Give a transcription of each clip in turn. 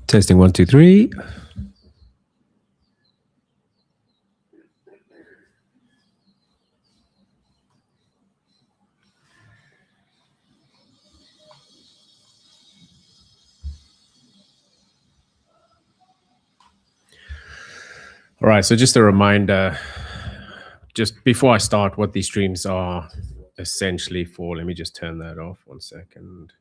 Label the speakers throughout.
Speaker 1: Testing 1, 2, 3. All right, so just a reminder, just before I start, what these streams are essentially for. Let me just turn that off 1 second.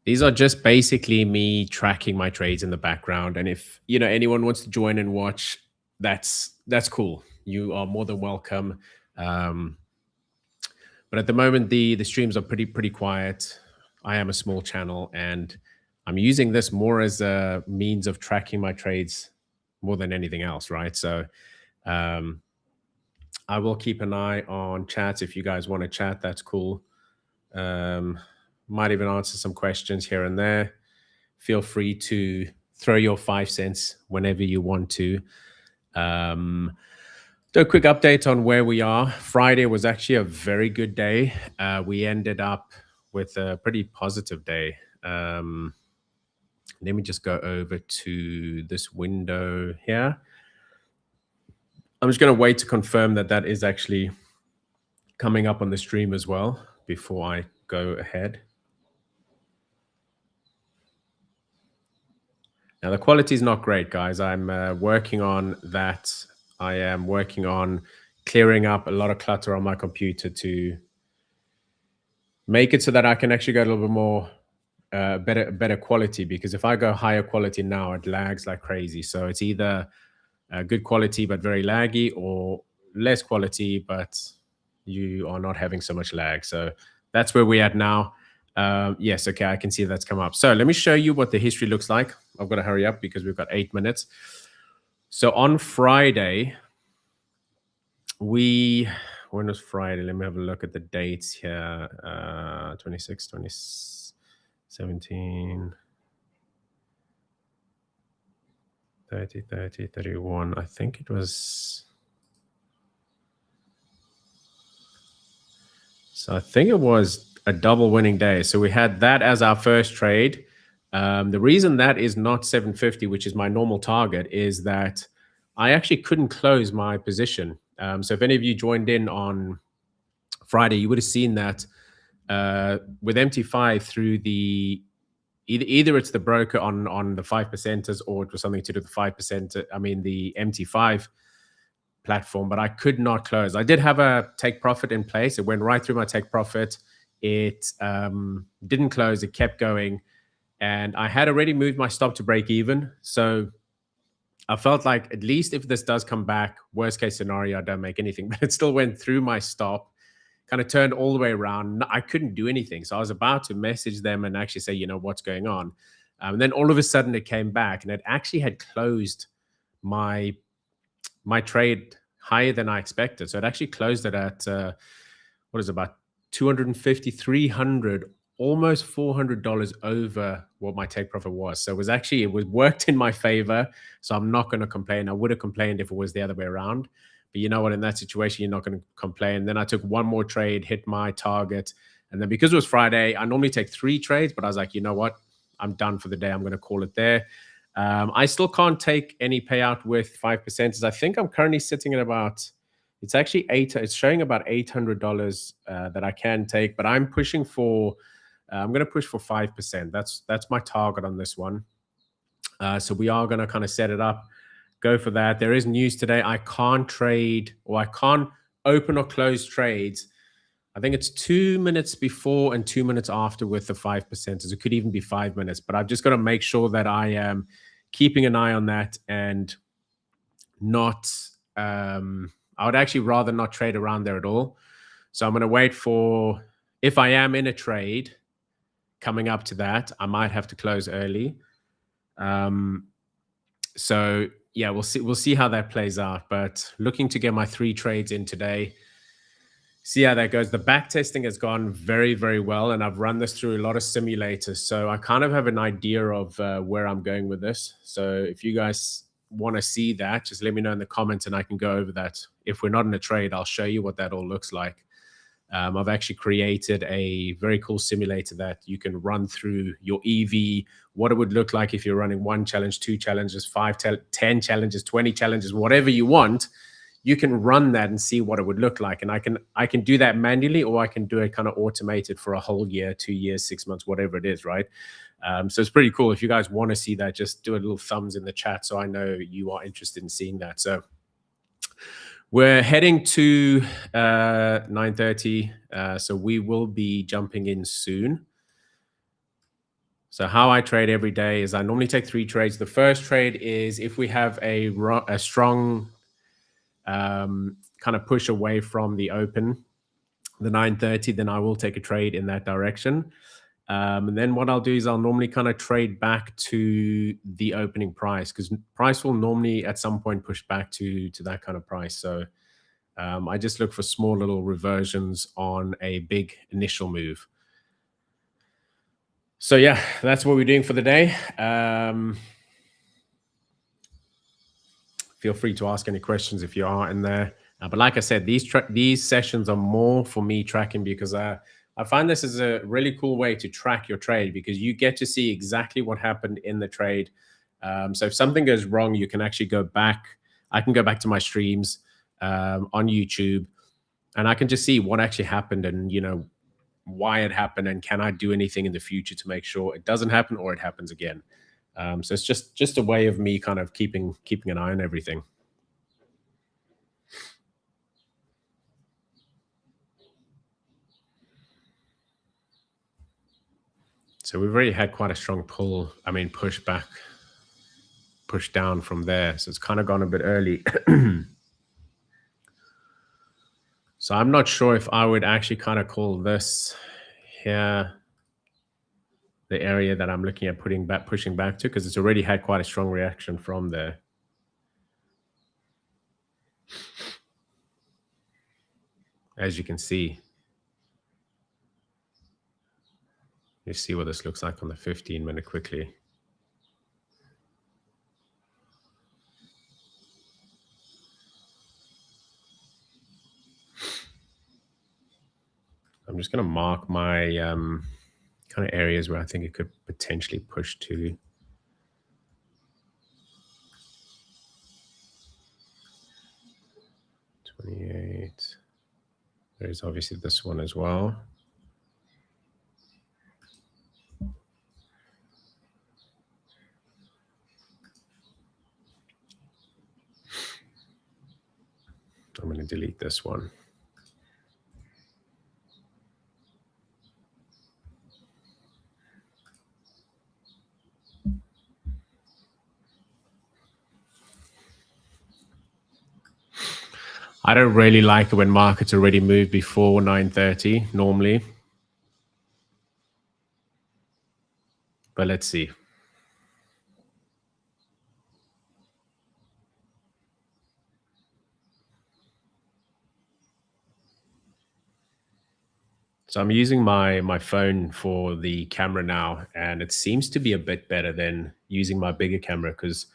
Speaker 1: These are just basically me tracking my trades in the background, and if anyone wants to join and watch, that's cool. You are more than welcome. But at the moment, the streams are pretty quiet. I am a small channel, and I'm using this more as a means of tracking my trades more than anything else, right? So I will keep an eye on chats. If you guys want to chat, that's cool. Might even answer some questions here and there. Feel free to throw your 5 cents whenever you want to. Do a quick update on where we are. Friday was actually a very good day. We ended up with a pretty positive day. Let me just go over to this window here. I'm just going to wait to confirm that that is actually coming up on the stream as well before I go ahead. Now, the quality is not great, guys. I'm working on that. I am working on clearing up a lot of clutter on my computer to make it so that I can actually go a little bit more better quality, because if I go higher quality now, it lags like crazy. So it's either good quality but very laggy, or less quality but you are not having so much lag. So that's where we're at now. Yes, okay, I can see that's come up. So let me show you what the history looks like. I've got to hurry up because we've got 8 minutes. So on Friday, when was Friday? Let me have a look at the dates here. 26, 17, 30, 30, 31. I think it was... So I think it was a double winning day. So we had that as our first trade. The reason that is not 750, which is my normal target, is that I actually couldn't close my position. So if any of you joined in on Friday, you would have seen that with MT5 through the either it's the broker on the 5%ers, or it was something to do with the 5%. I mean the MT5 platform, but I could not close. I did have a take profit in place. It went right through my take profit. It didn't close. It kept going. And I had already moved my stop to break even. So I felt like, at least if this does come back, worst case scenario, I don't make anything. But it still went through my stop, kind of turned all the way around. I couldn't do anything. So I was about to message them and actually say, what's going on? And then all of a sudden it came back, and it actually had closed my trade higher than I expected. So it actually closed it at about 250, 300, almost $400 over what my take profit was. So it was worked in my favor. So I'm not going to complain. I would have complained if it was the other way around. But you know what? In that situation, you're not going to complain. Then I took one more trade, hit my target. And then because it was Friday, I normally take 3 trades, but I was like, you know what? I'm done for the day. I'm going to call it there. I still can't take any payout with 5%. I think I'm currently sitting at about, it's actually it's showing about $800 that I can take, but I'm pushing for, I'm going to push for 5%. That's my target on this one. So we are going to kind of set it up, go for that. There is news today. I can't trade, or I can't open or close trades. I think it's 2 minutes before and 2 minutes after with the 5%. It could even be 5 minutes, but I've just got to make sure that I am keeping an eye on that and not, I would actually rather not trade around there at all. So I'm going to wait for, if I am in a trade coming up to that, I might have to close early. So yeah, we'll see how that plays out, but looking to get my 3 trades in today. See how that goes. The back testing has gone very, very well, and I've run this through a lot of simulators, so I kind of have an idea of where I'm going with this. So if you guys want to see that, just let me know in the comments, and I can go over that. If we're not in a trade, I'll show you what that all looks like. I've actually created a very cool simulator that you can run through your EV, what it would look like if you're running one challenge, two challenges, 10 challenges, 20 challenges, whatever you want. You can run that and see what it would look like. And I can do that manually, or I can do it kind of automated for a whole year, 2 years, 6 months, whatever it is, right? So it's pretty cool. If you guys want to see that, just do a little thumbs in the chat so I know you are interested in seeing that. So we're heading to 9:30, so we will be jumping in soon. So how I trade every day is I normally take 3 trades. The first trade is if we have a strong kind of push away from the open, the 9:30, then I will take a trade in that direction. And then what I'll do is I'll normally kind of trade back to the opening price, because price will normally at some point push back to that kind of price. So I just look for small little reversions on a big initial move. So yeah, that's what we're doing for the day. Feel free to ask any questions if you are in there. But like I said, these sessions are more for me tracking, because I find this is a really cool way to track your trade, because you get to see exactly what happened in the trade. So if something goes wrong, you can actually go back. I can go back to my streams on YouTube, and I can just see what actually happened, and why it happened, and can I do anything in the future to make sure it doesn't happen or it happens again. So it's just a way of me kind of keeping an eye on everything. So we've already had quite a strong pull. I mean, push back, push down from there. So it's kind of gone a bit early. So I'm not sure if I would actually kind of call this here the area that I'm looking at pushing back to, because it's already had quite a strong reaction from there. As you can see, you see what this looks like on the 15-minute quickly. I'm just going to mark my kind of areas where I think it could potentially push to. There's obviously this one as well. I'm going to delete this one. I don't really like it when markets already move before 9:30 normally. But let's see. So I'm using my phone for the camera now, and it seems to be a bit better than using my bigger camera, because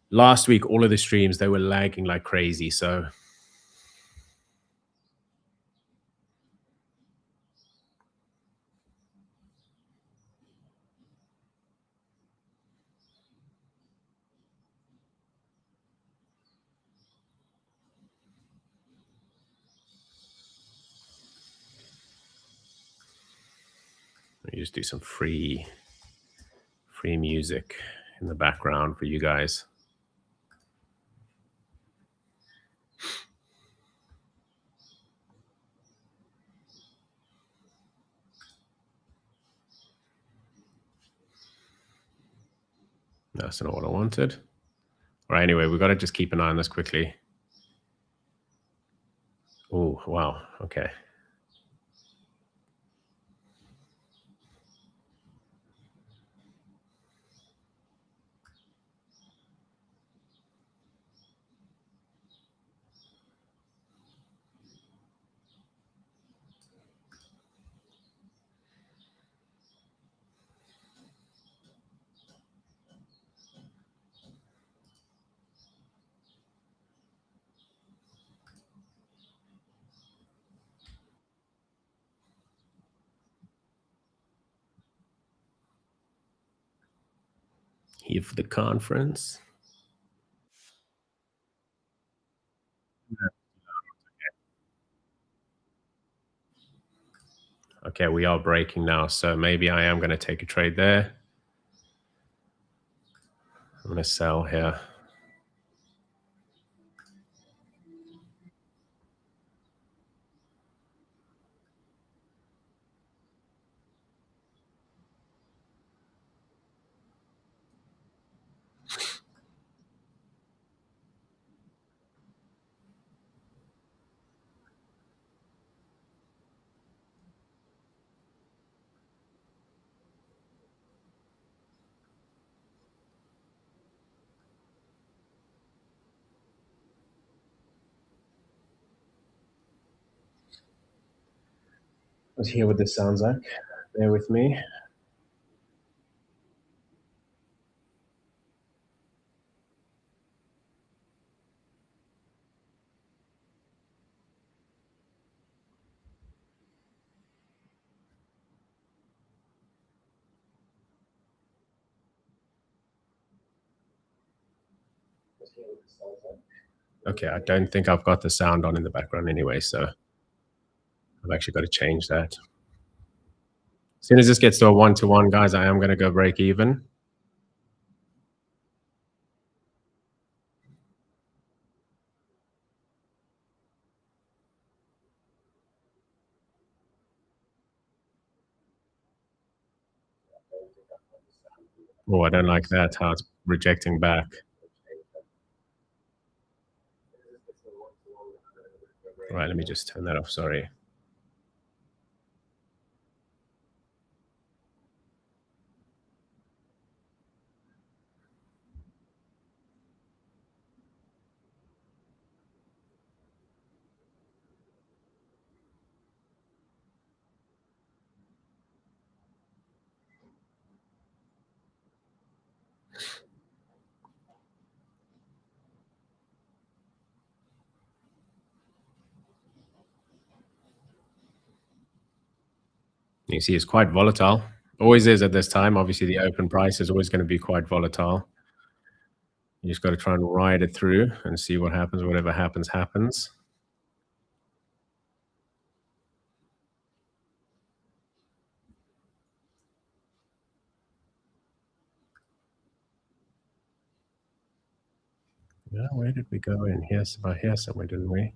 Speaker 1: last week all of the streams, they were lagging like crazy. So let me just do some free music in the background for you guys. That's not what I wanted. All right, anyway, we've got to just keep an eye on this quickly. Oh, wow. Okay. Here for the conference. Okay, we are breaking now, so maybe I am going to take a trade there. I'm going to sell here. Let's hear what this sounds like. Bear with me. Okay, I don't think I've got the sound on in the background anyway, so I've actually got to change that. As soon as this gets to a 1-to-1, guys, I am going to go break even. Oh, I don't like that, how it's rejecting back. Right, let me just turn that off, sorry. You see it's quite volatile. Always is at this time. Obviously, the open price is always going to be quite volatile. You just got to try and ride it through and see what happens. Whatever happens, happens. Yeah, where did we go in? Here, about here somewhere, didn't we?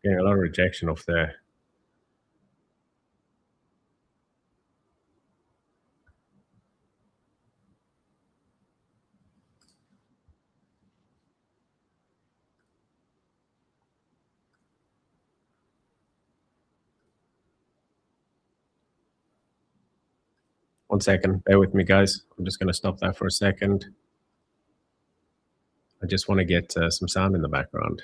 Speaker 1: Getting a lot of rejection off there. One second. Bear with me, guys. I'm just going to stop that for a second. I just want to get some sound in the background.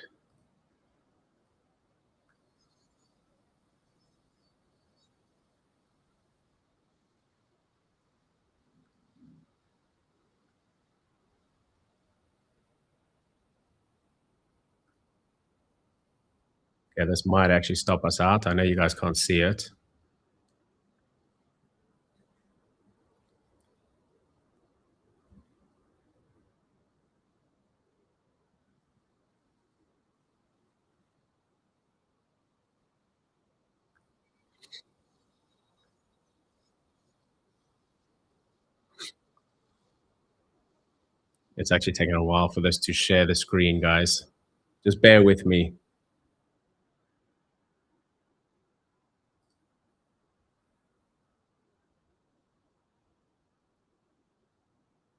Speaker 1: Yeah, this might actually stop us out. I know you guys can't see it. It's actually taking a while for this to share the screen, guys. Just bear with me.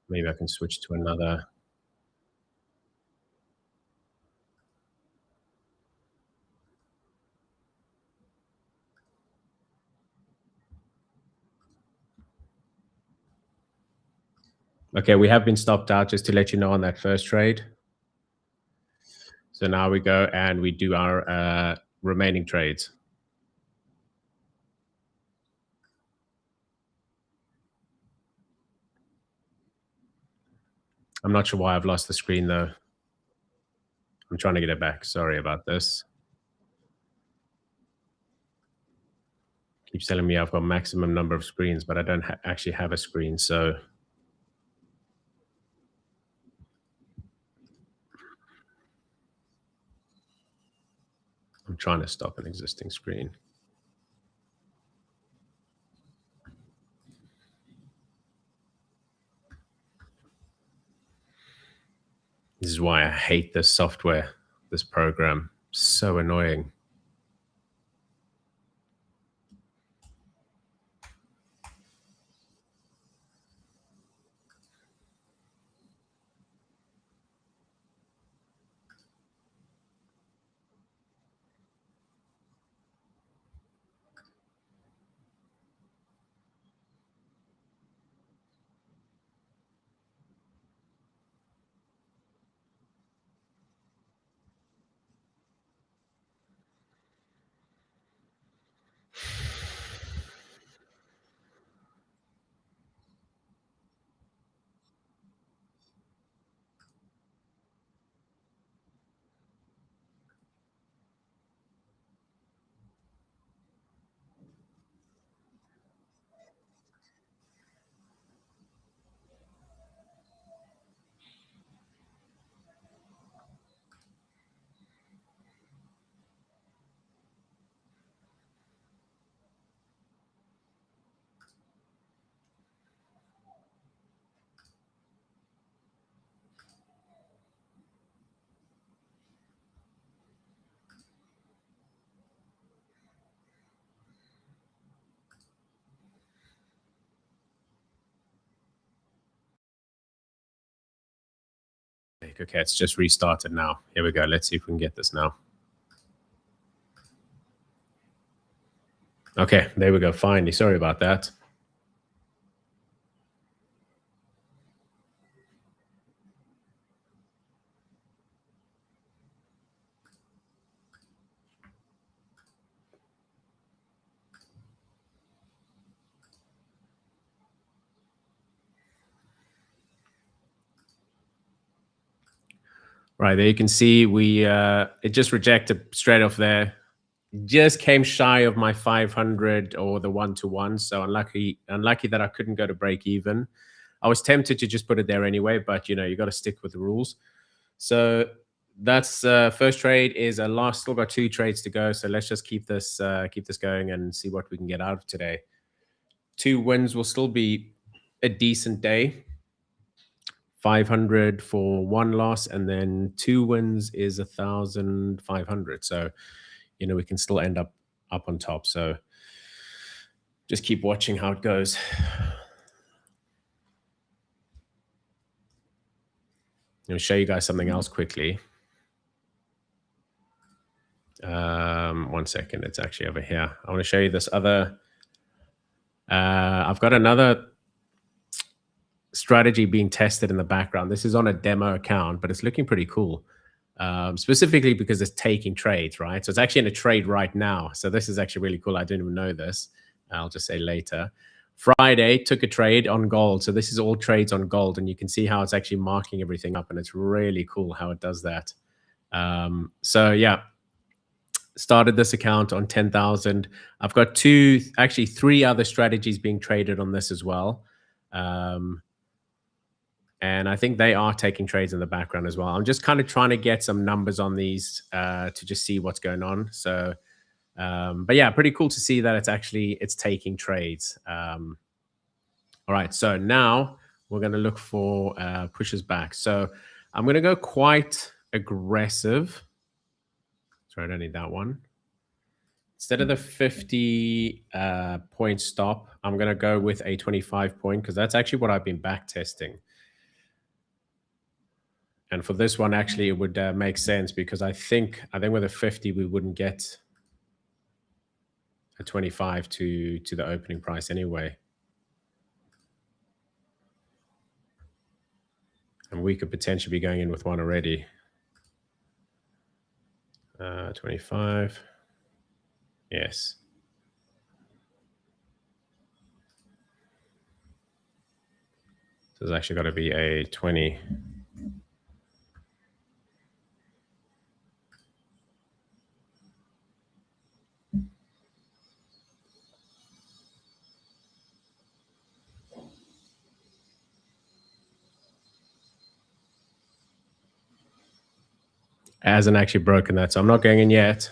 Speaker 1: Maybe I can switch to another. Okay, we have been stopped out, just to let you know, on that first trade. So now we go and we do our remaining trades. I'm not sure why I've lost the screen though. I'm trying to get it back. Sorry about this. Keeps telling me I've got maximum number of screens, but I don't actually have a screen. So I'm trying to stop an existing screen. This is why I hate this software, this program. So annoying. Okay, it's just restarted now. Here we go. Let's see if we can get this now. Okay, there we go. Finally. Sorry about that. Right, there you can see it just rejected straight off there. Just came shy of my 500 or the 1-to-1, so unlucky that I couldn't go to break even. I was tempted to just put it there anyway, but you got to stick with the rules. So that's first trade is a loss. Still got 2 trades to go, so let's just keep this going and see what we can get out of today. 2 wins will still be a decent day. 500 for 1 loss, and then 2 wins is 1,500. So we can still end up on top. So just keep watching how it goes. Show you guys something else quickly. 1 second, it's actually over here. I want to show you this other. I've got another strategy being tested in the background. This is on a demo account, but it's looking pretty cool. Specifically because it's taking trades, right? So it's actually in a trade right now. So this is actually really cool. I didn't even know this. I'll just say later. Friday took a trade on gold. So this is all trades on gold, and you can see how it's actually marking everything up, and it's really cool how it does that. So yeah, started this account on 10,000. I've got 3 other strategies being traded on this as well. And I think they are taking trades in the background as well. I'm just kind of trying to get some numbers on these to just see what's going on. So, but yeah, pretty cool to see that it's taking trades. All right, so now we're going to look for pushes back. So I'm going to go quite aggressive. Sorry, I don't need that one. Instead of the 50 point stop, I'm going to go with a 25 point because that's actually what I've been back testing. And for this one, actually, it would make sense because I think with a 50, we wouldn't get a 25 to the opening price anyway. And we could potentially be going in with one already. 25. Yes. So there's actually got to be a 20. Hasn't actually broken that, so I'm not going in yet.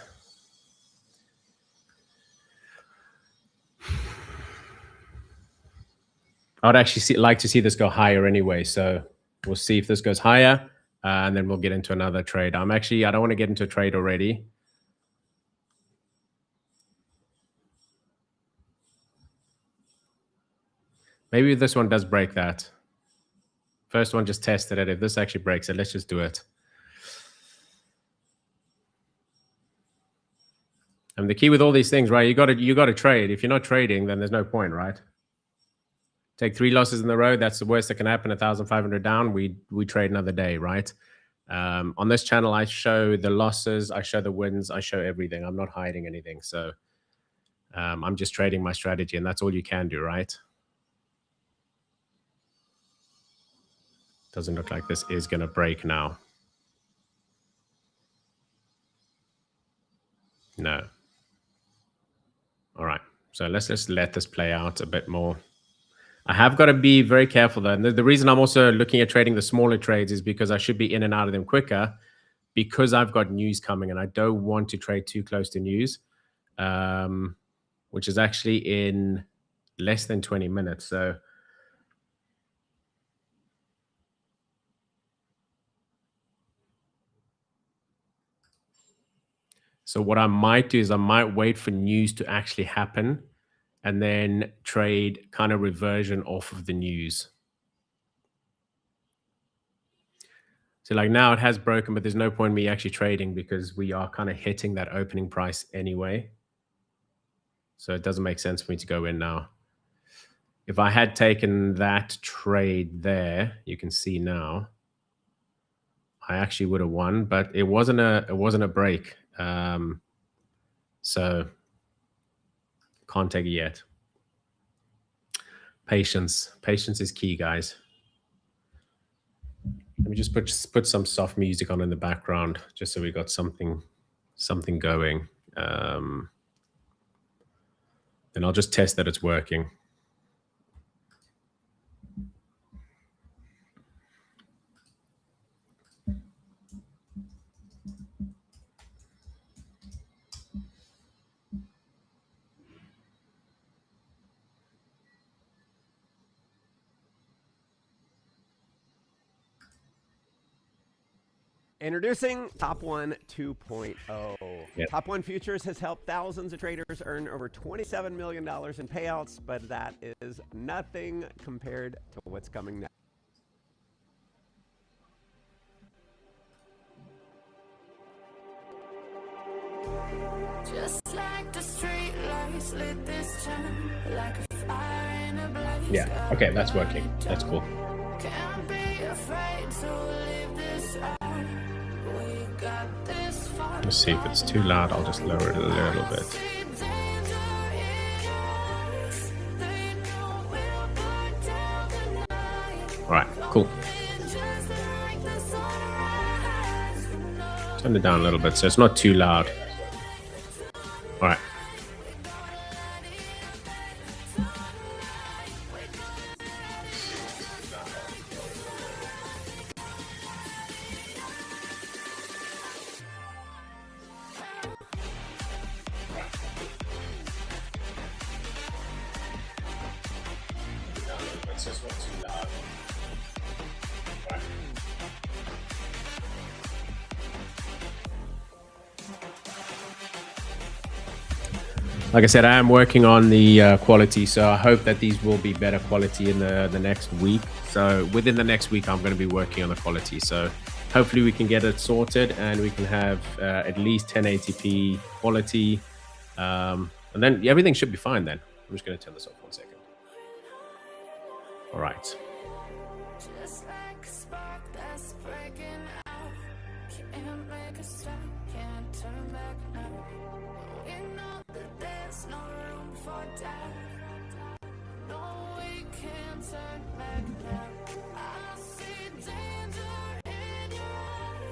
Speaker 1: I'd actually like to see this go higher anyway, so we'll see if this goes higher, and then we'll get into another trade. I don't want to get into a trade already. Maybe this one does break that. First one just tested it. If this actually breaks it, let's just do it. And the key with all these things, right? You got to trade. If you're not trading, then there's no point, right? Take 3 losses in a row. That's the worst that can happen. 1,500 down. We trade another day, right? On this channel, I show the losses, I show the wins, I show everything. I'm not hiding anything. So I'm just trading my strategy, and that's all you can do, right? Doesn't look like this is going to break now. No. All right. So let's just let this play out a bit more. I have got to be very careful though. And the reason I'm also looking at trading the smaller trades is because I should be in and out of them quicker, because I've got news coming and I don't want to trade too close to news, which is actually in less than 20 minutes. So what I might do is I might wait for news to actually happen and then trade kind of reversion off of the news. So like now it has broken, but there's no point in me actually trading because we are kind of hitting that opening price anyway. So it doesn't make sense for me to go in now. If I had taken that trade there, you can see now, I actually would have won, but it wasn't a break. So can't take it yet. Patience is key, guys. Let me just put some soft music on in the background, just so we got something going. Then I'll just test that it's working.
Speaker 2: Introducing Top One 2.0.
Speaker 1: Yep.
Speaker 2: Top One Futures has helped thousands of traders earn over $27 million in payouts, but that is nothing compared to what's coming next.
Speaker 3: Just like the street lights lit this town, like a fire in a blaze.
Speaker 1: Yeah, okay, that's working. That's cool.
Speaker 3: Can't be afraid to leave this out. We got this far.
Speaker 1: Let's see if it's too loud. I'll just lower it a little bit. All right, cool. Turn it down a little bit so it's not too loud. All right. Like I said, I am working on the quality, so I hope that these will be better quality in the next week. So within the next week, I'm going to be working on the quality. So hopefully we can get it sorted and we can have at least 1080p quality. And then everything should be fine then. I'm just going to turn this off 1 second. All right.
Speaker 3: Just like a spark that's breaking out. Can't make a stop, can't turn back now. We know that there's no room for doubt. No, we can't turn back now. I see danger in your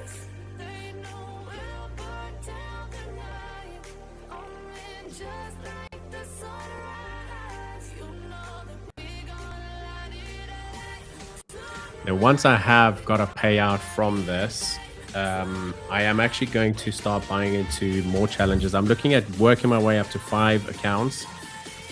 Speaker 3: eyes. They know we'll burn down the night. Coming just like the sunrise. You know that we gonna light it up.
Speaker 1: Now, once I have got a payout from this, I am actually going to start buying into more challenges. I'm looking at working my way up to 5 accounts.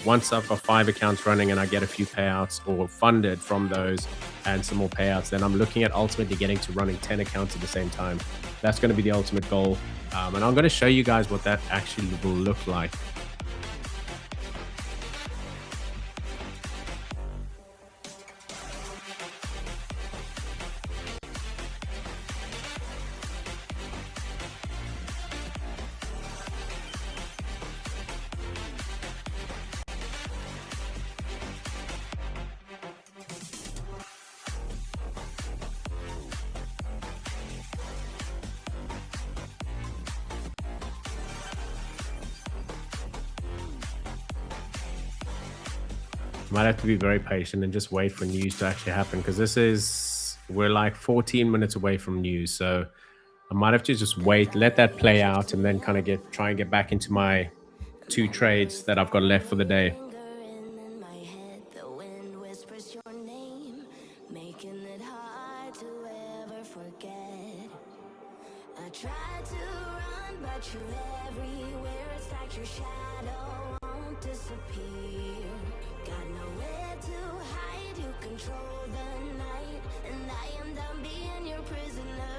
Speaker 1: Once I've got 5 accounts running and I get a few payouts or funded from those and some more payouts, then I'm looking at ultimately getting to running 10 accounts at the same time. That's going to be the ultimate goal. And I'm going to show you guys what that actually will look like. Might have to be very patient and just wait for news to actually happen, because we're like 14 minutes away from news. So I might have to just wait, let that play out, and then kind of try and get back into my 2 trades that I've got left for the day.
Speaker 3: I try to run, but you're everywhere. It's like your shadow won't disappear. Got nowhere to hide. You control the night, and I am done being your prisoner.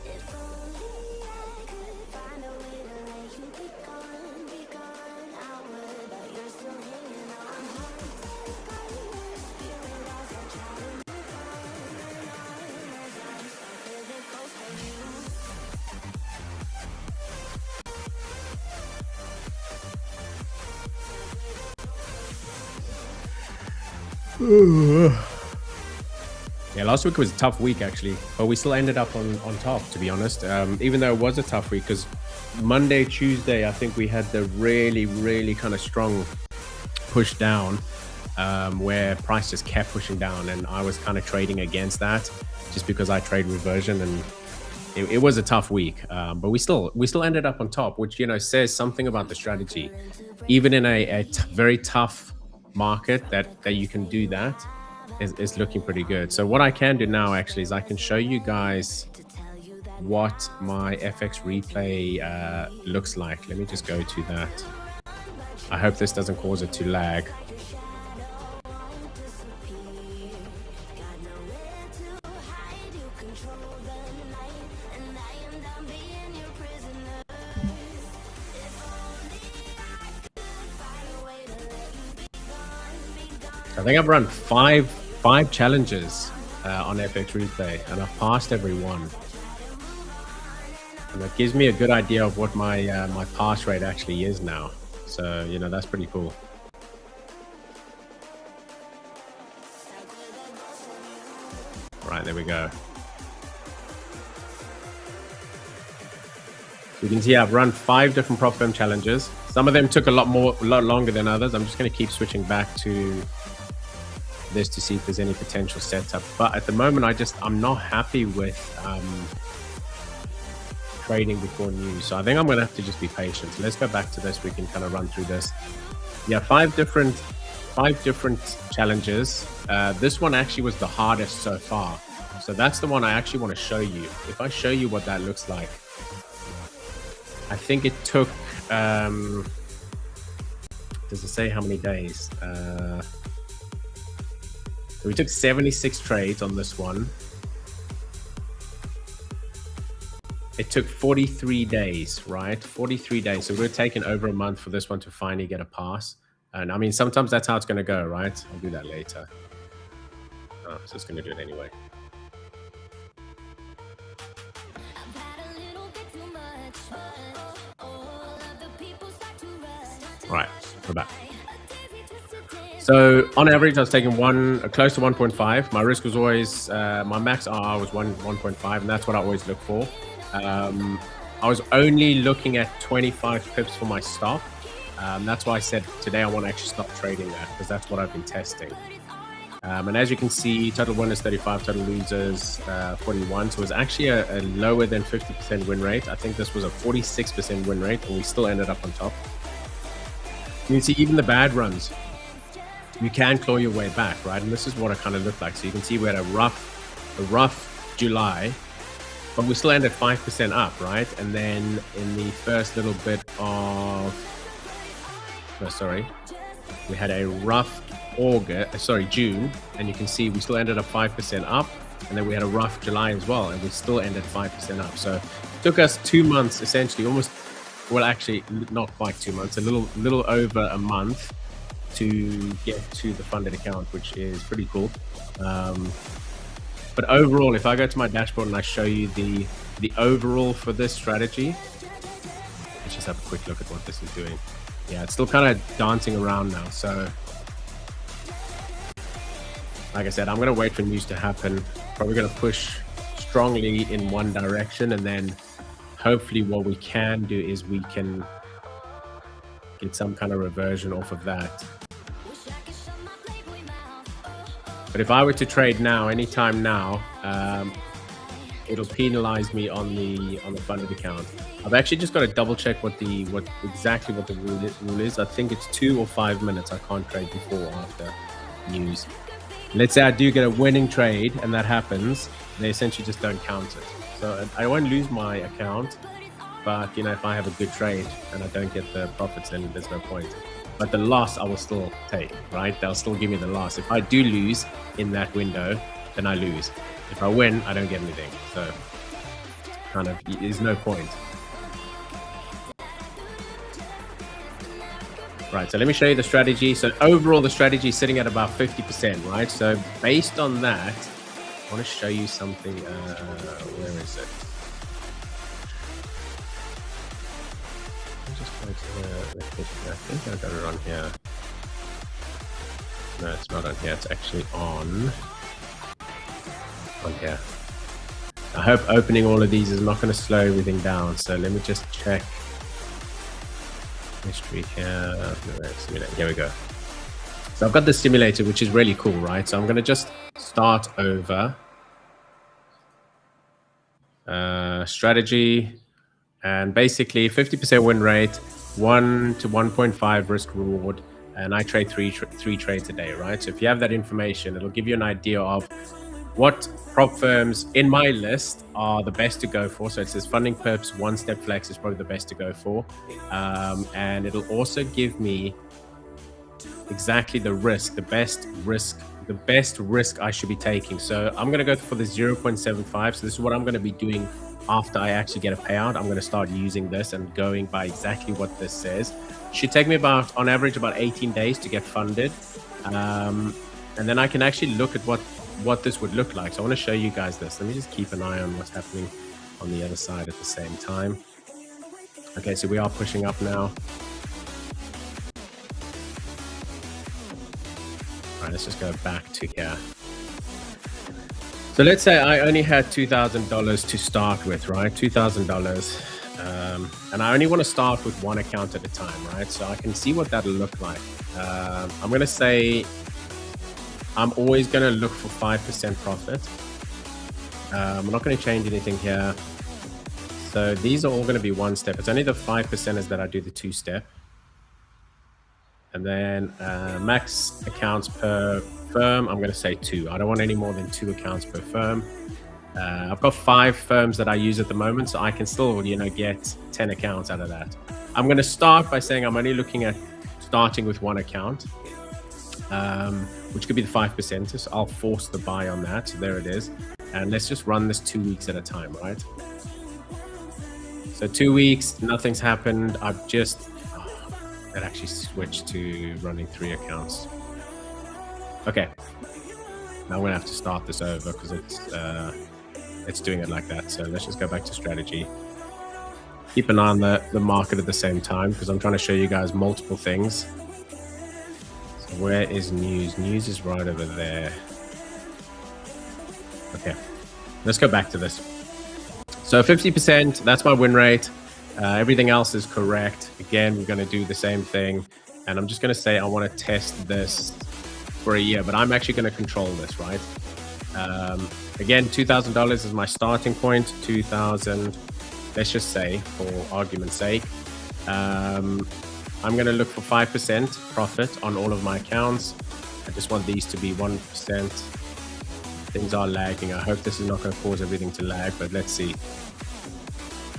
Speaker 3: If only I could find a way to let you be gone, I would. But you're still hanging on. Haunted by your spirit as I try to move on as I'm stuck with it close to you.
Speaker 1: Yeah, last week was a tough week actually, but we still ended up on top, to be honest. Even though it was a tough week, because Monday, Tuesday, I think we had the really kind of strong push down, where price just kept pushing down, and I was kind of trading against that just because I trade reversion, and it was a tough week. But we still ended up on top, which, you know, says something about the strategy. Even in a very tough market, that you can do that is looking pretty good. So what I can do now actually is I can show you guys what my FX replay looks like. Let me just go to that. I hope this doesn't cause it to lag. I think I've run five challenges on FX Replay, and I've passed every one. And that gives me a good idea of what my my pass rate actually is now. So, you know, that's pretty cool. Right, there we go. So you can see I've run 5 different prop firm challenges. Some of them took a lot longer than others. I'm just going to keep switching back to this to see if there's any potential setup. But at the moment, I'm not happy with trading before news. So I think I'm going to have to just be patient. So let's go back to this. We can kind of run through this. Yeah, 5 different challenges. This one actually was the hardest so far. So that's the one I actually want to show you. If I show you what that looks like, I think it took, does it say how many days? So we took 76 trades on this one. It took 43 days, right? 43 days. So we're taking over a month for this one to finally get a pass. And I mean, sometimes that's how it's going to go, right? I'll do that later. Oh, so it's going to do it anyway. Right, we're back. So on average, I was taking close to 1.5. My risk was always, my max RR was 1.5, and that's what I always look for. I was only looking at 25 pips for my stop. That's why I said today I want to actually stop trading that, because that's what I've been testing. And as you can see, total winners 35, total losers 41. So it was actually a lower than 50% win rate. I think this was a 46% win rate, and we still ended up on top. You can see even the bad runs, you can claw your way back, right? And this is what it kind of looked like. So you can see we had a rough July, but we still ended 5% up, right? And then in the first little bit of, we had a rough June, and you can see we still ended up 5% up, and then we had a rough July as well, and we still ended 5% up. So it took us 2 months, essentially, almost, well, actually not quite 2 months, a little over a month to get to the funded account, which is pretty cool. But overall, if I go to my dashboard and I show you the overall for this strategy, let's just have a quick look at what this is doing. Yeah, it's still kind of dancing around now. So like I said, I'm going to wait for news to happen. Probably going to push strongly in one direction, and then hopefully what we can do is we can get some kind of reversion off of that. But if I were to trade now, anytime now, it'll penalize me on the funded account. I've actually just got to double check what exactly the rule is. I think it's 2 or 5 minutes. I can't trade before or after news. Let's say I do get a winning trade and that happens, they essentially just don't count it. So I won't lose my account, but you know, if I have a good trade and I don't get the profits, then there's no point. But the loss I will still take, right? They'll still give me the loss. If I do lose in that window, then I lose. If I win, I don't get anything. So kind of, there's no point. Right, so let me show you the strategy. So overall, the strategy is sitting at about 50%, right? So based on that, I want to show you something. Where is it? I think I got it on here. No, it's not on here. It's actually on here. I hope opening all of these is not going to slow everything down. So let me just check history here. Here we go. So I've got the simulator, which is really cool, right? So I'm going to just start over. Strategy, and basically 50% win rate, 1 to 1.5 risk reward, and I trade three trades a day, right? So if you have that information, it'll give you an idea of what prop firms in my list are the best to go for. So it says funding perps, one step flex is probably the best to go for, and it'll also give me exactly the risk, the best risk I should be taking. So I'm going to go for the 0.75. So this is what I'm going to be doing after I actually get a payout. I'm going to start using this and going by exactly what this says. It should take me about, on average, about 18 days to get funded. And then I can actually look at what this would look like. So I want to show you guys this. Let me just keep an eye on what's happening on the other side at the same time. Okay, so we are pushing up now. All right, let's just go back to here. So let's say I only had $2,000 to start with, right? $2,000. And I only want to start with one account at a time, right? So I can see what that'll look like. I'm going to say I'm always going to look for 5% profit. I'm not going to change anything here. So these are all going to be one step. It's only the 5%ers that I do the two step. And then max accounts per firm, I'm going to say 2. I don't want any more than 2 accounts per firm. I've got 5 firms that I use at the moment, so I can still, get 10 accounts out of that. I'm going to start by saying I'm only looking at starting with one account, which could be the 5%. So I'll force the buy on that. So there it is. And let's just run this 2 weeks at a time, right? So 2 weeks, nothing's happened. I've just... That actually switched to running 3 accounts. Okay, now I'm gonna have to start this over because it's doing it like that. So let's just go back to strategy. Keep an eye on the market at the same time because I'm trying to show you guys multiple things. So where is news? News is right over there. Okay, let's go back to this. So 50%, that's my win rate. Everything else is correct. Again, we're going to do the same thing. And I'm just going to say I want to test this for a year, but I'm actually going to control this, right? Again, $2,000 is my starting point. 2,000, let's just say, for argument's sake. I'm going to look for 5% profit on all of my accounts. I just want these to be 1%. things are lagging. I hope this is not going to cause everything to lag, but let's see.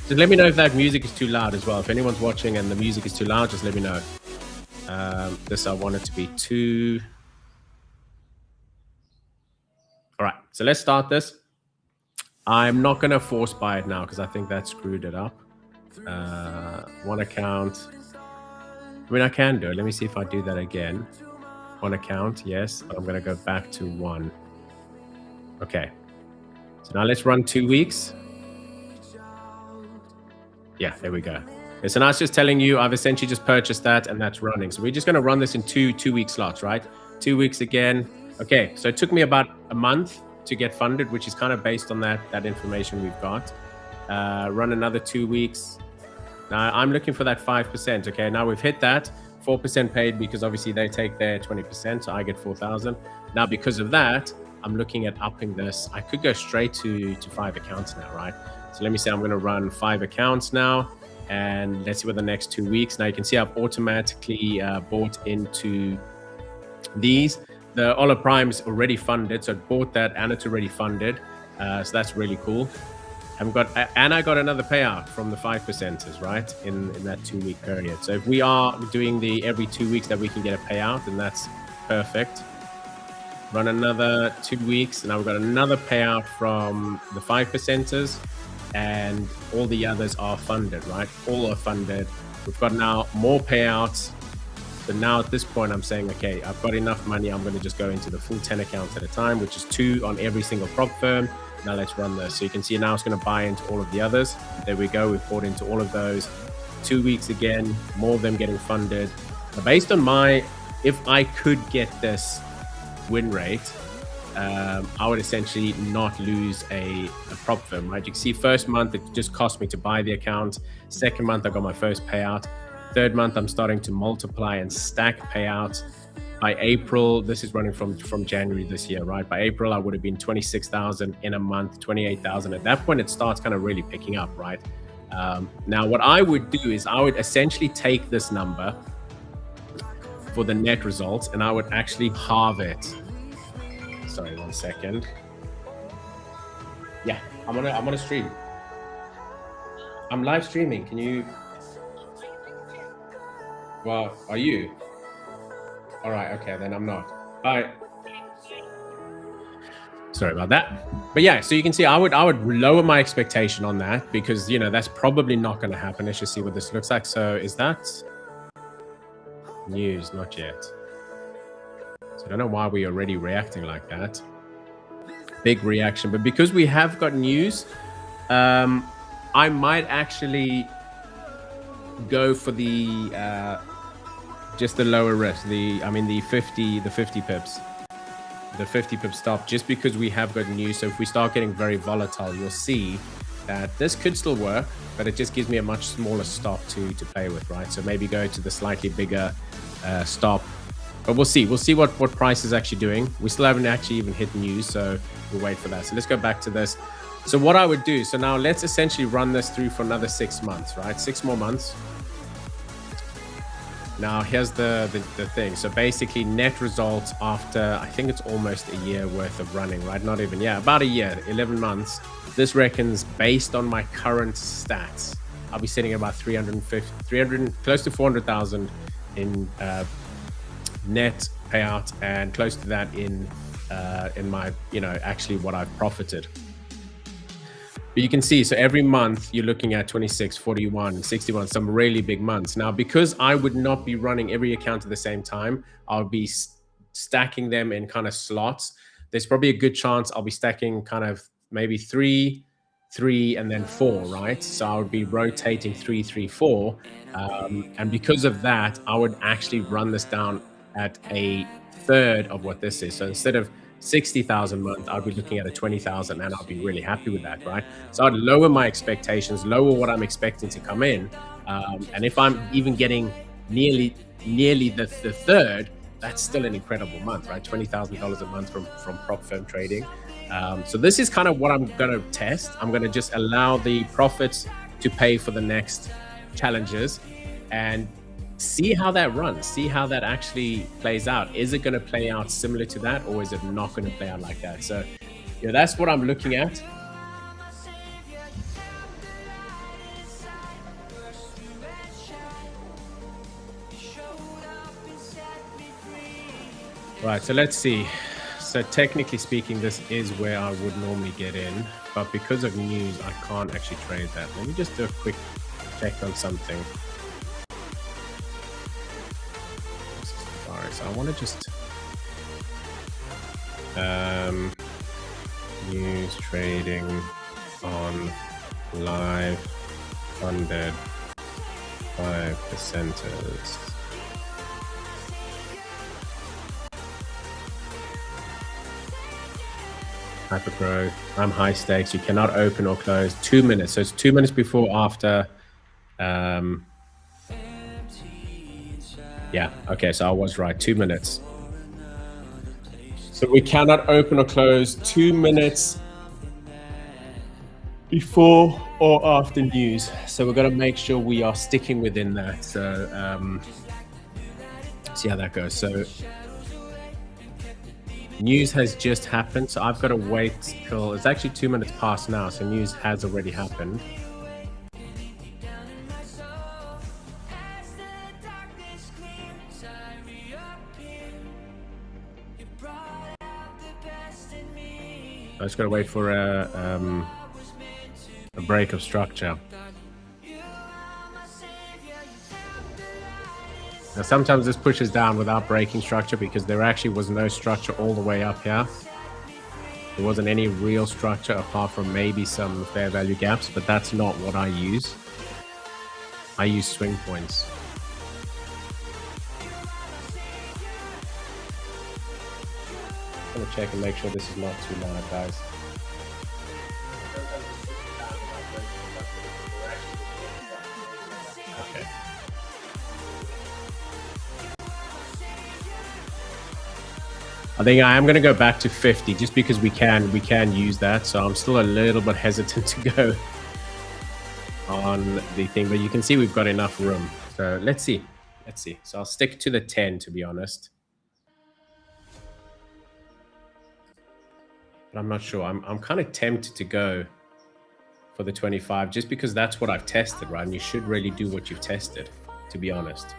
Speaker 1: Just let me know if that music is too loud as well. If anyone's watching and the music is too loud, just let me know. This I want it to be 2. All right, so let's start this. I'm not going to force buy it now because I think that screwed it up. One account. I mean, I can do it. Let me see if I do that again. One account, yes, but I'm going to go back to 1. Okay. So now let's run 2 weeks. Yeah, there we go. Okay, so now it's just telling you I've essentially just purchased that and that's running. So we're just going to run this in two-week slots, right? 2 weeks again. Okay, so it took me about a month to get funded, which is kind of based on that information we've got. Run another 2 weeks. Now I'm looking for that 5%. Okay, now we've hit that. 4% paid because obviously they take their 20%, so I get 4,000. Now because of that, I'm looking at upping this. I could go straight to 5 accounts now, right? So let me say I'm going to run 5 accounts now, and let's see what the next 2 weeks. Now you can see I've automatically bought into these. The Ola Prime's already funded, so I bought that and it's already funded. So that's really cool. I got another payout from the 5%ers, right, in that 2 week period. So if we are doing the every 2 weeks that we can get a payout, then that's perfect. Run another 2 weeks, and now we've got another payout from the 5%ers, and all the others are funded, right? All are funded. We've got now more payouts. So now at this point, I'm saying, okay, I've got enough money. I'm going to just go into the full 10 accounts at a time, which is 2 on every single prop firm. Now let's run this. So you can see now it's going to buy into all of the others. There we go. We've bought into all of those. 2 weeks again, more of them getting funded. But based on if I could get this win rate, I would essentially not lose a prop firm, right? You can see first month, it just cost me to buy the account. Second month, I got my first payout. Third month, I'm starting to multiply and stack payouts. By April, this is running from January this year, right? By April, I would have been 26,000 in a month, 28,000. At that point, it starts kind of really picking up, right? Now, what I would do is I would essentially take this number for the net results, and I would actually halve it. Sorry, 1 second. Yeah, I'm gonna stream. I'm live streaming. Can you? Well, are you? All right, okay, then I'm not. Bye. Sorry about that. But yeah, so you can see I would lower my expectation on that because, you know, that's probably not going to happen. Let's just see what this looks like. So is that news? Not yet. So I don't know why we're already reacting like that. Big reaction. But because we have got news, I might actually go for the just the lower risk, the 50 pips, the 50 pip stop, just because we have got news. So if we start getting very volatile, you'll see that this could still work, but it just gives me a much smaller stop to play with, right? So maybe go to the slightly bigger stop, but we'll see what price is actually doing. We still haven't actually even hit news, so we'll wait for that. So let's go back to this. So what I would do, so now let's essentially run this through for another 6 months, right? 6 more months. Now here's the thing. So basically net results after, I think it's almost a year worth of running, right? Not even, yeah, about a year, 11 months. This reckons based on my current stats, I'll be sitting at about 300, close to 400,000 in net payout, and close to that in my, you know, actually what I've profited. But you can see, so every month you're looking at 26, 41, 61, some really big months. Now, because I would not be running every account at the same time, I'll be stacking them in kind of slots. There's probably a good chance I'll be stacking kind of maybe 3, 3, and then 4, right? So I would be rotating 3, 3, 4. And because of that, I would actually run this down at a third of what this is. So instead of 60,000 a month, I'd be looking at a 20,000, and I'll be really happy with that, right? So I'd lower my expectations, lower what I'm expecting to come in, and if I'm even getting nearly the third, that's still an incredible month, right? $20,000 a month from prop firm trading. So this is kind of what I'm going to test. I'm going to just allow the profits to pay for the next challenges, and see how that runs, see how that actually plays out. Is it going to play out similar to that, or is it not going to play out like that? So, that's what I'm looking at. Right, so let's see. So technically speaking, this is where I would normally get in, but because of news, I can't actually trade that. Let me just do a quick check on something. Alright, so I want to just news trading on live funded 5%ers. Hypergrowth. I'm high stakes. You cannot open or close 2 minutes. So it's 2 minutes before, after. Yeah. Okay. So I was right. 2 minutes. So we cannot open or close 2 minutes before or after news. So we're going to make sure we are sticking within that. So see how that goes. So news has just happened, so I've got to wait till it's actually 2 minutes past now. So news has already happened. I just got to wait for a break of structure. Now, sometimes this pushes down without breaking structure because there actually was no structure all the way up here. There wasn't any real structure apart from maybe some fair value gaps, but that's not what I use. I use swing points. I'm gonna check and make sure this is not too loud, guys. Okay. I think I am going to go back to 50 just because we can use that. So I'm still a little bit hesitant to go on the thing, but you can see we've got enough room. So let's see. So I'll stick to the 10, to be honest. But I'm not sure. I'm kind of tempted to go for the 25 just because that's what I've tested, right? And you should really do what you've tested, to be honest.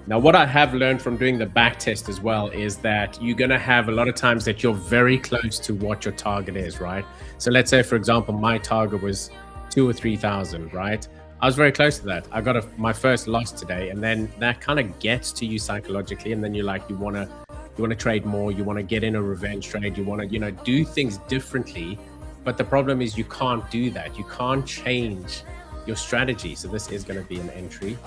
Speaker 1: Now, what I have learned from doing the back test as well is that you're going to have a lot of times that you're very close to what your target is, right? So let's say, for example, my target was 2,000 or 3,000, right? I was very close to that. I got my first loss today, and then that kind of gets to you psychologically, and then you're like, you want to trade more, you want to get in a revenge trade, you want to, do things differently. But the problem is you can't do that. You can't change your strategy. So this is going to be an entry.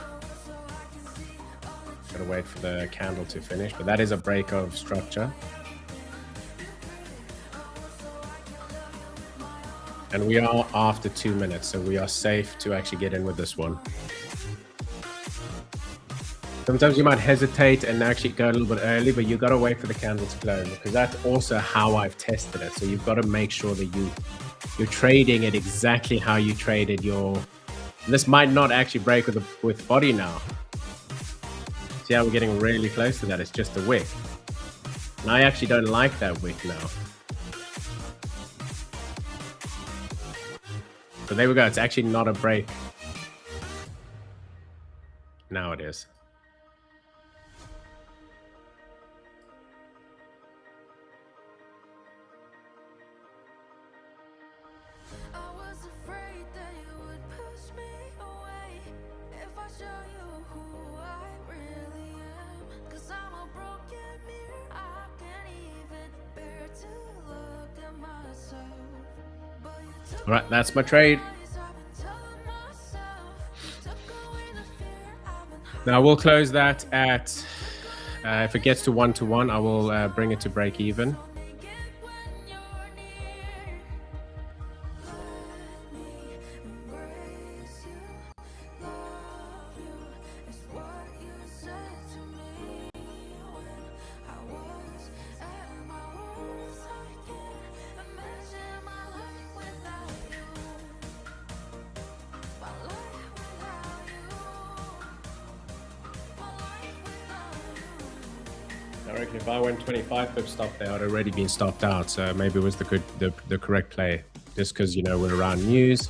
Speaker 1: Gotta wait for the candle to finish, but that is a break of structure. And we are after 2 minutes, so we are safe to actually get in with this one. Sometimes you might hesitate and actually go a little bit early, but you gotta wait for the candle to close because that's also how I've tested it. So you've got to make sure that you're trading it exactly how you traded your. This might not actually break with body now. See how we're getting really close to that? It's just a wick. And I actually don't like that wick now. So there we go. It's actually not a break. Now it is. All right, that's my trade. Now we'll close that at, if it gets to 1-to-1, I will bring it to break even. I reckon if I went 25 pip stop there, I'd already been stopped out. So maybe it was the correct play, just because, you know, we're around news.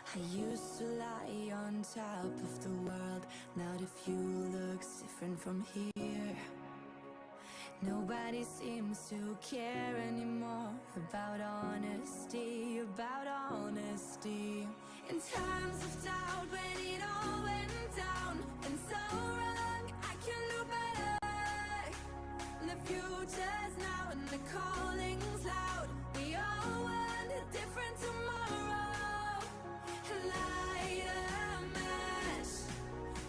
Speaker 3: I used to lie on top of the world. Now the view looks different from here. Nobody seems to care anymore about honesty, In times of doubt, when it all went down and so wrong, I can do better. The future's now and the calling's loud. We all want a different tomorrow. Light a match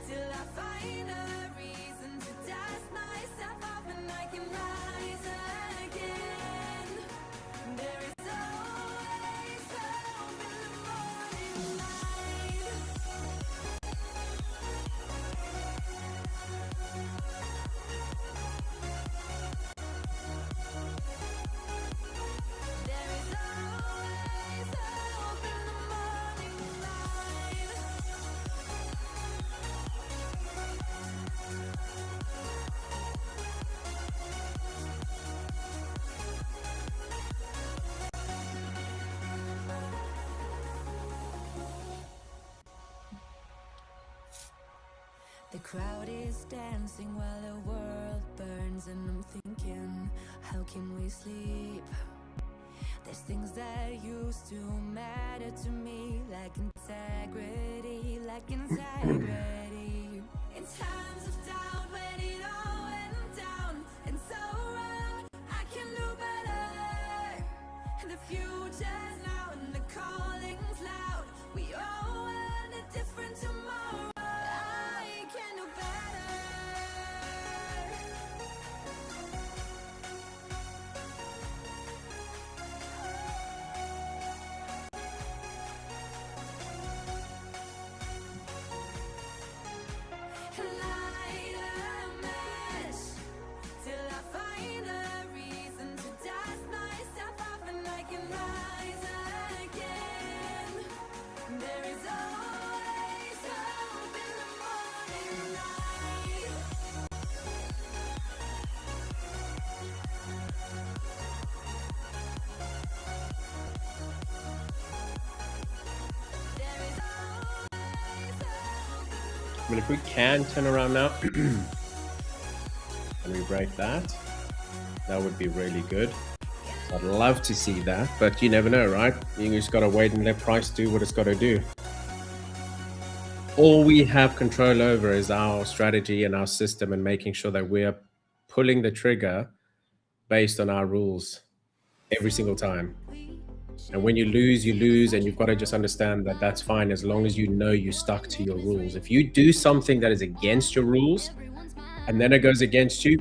Speaker 3: till I find a reason to dust myself off and I can rise again. There is always hope in the morning light. There is always hope in the morning light. The crowd is dancing while the world burns, and I'm thinking, how can we sleep? There's things that used to matter to me, like integrity, In times of doubt, when it all went down and so wrong, I can do better. The future's now and the calling's loud. We all want a different tomorrow. I can do better. Light a match till I find a reason to dust myself off and I can rise again. There is always hope in the morning light. There is always hope in the
Speaker 1: I mean, if we can turn around now and we break that, that would be really good. I'd love to see that, but you never know, right? You just got to wait and let price do what it's got to do. All we have control over is our strategy and our system, and making sure that we're pulling the trigger based on our rules every single time. And when you lose, and you've got to just understand that that's fine as long as you know you stuck to your rules. If you do something that is against your rules and then it goes against you,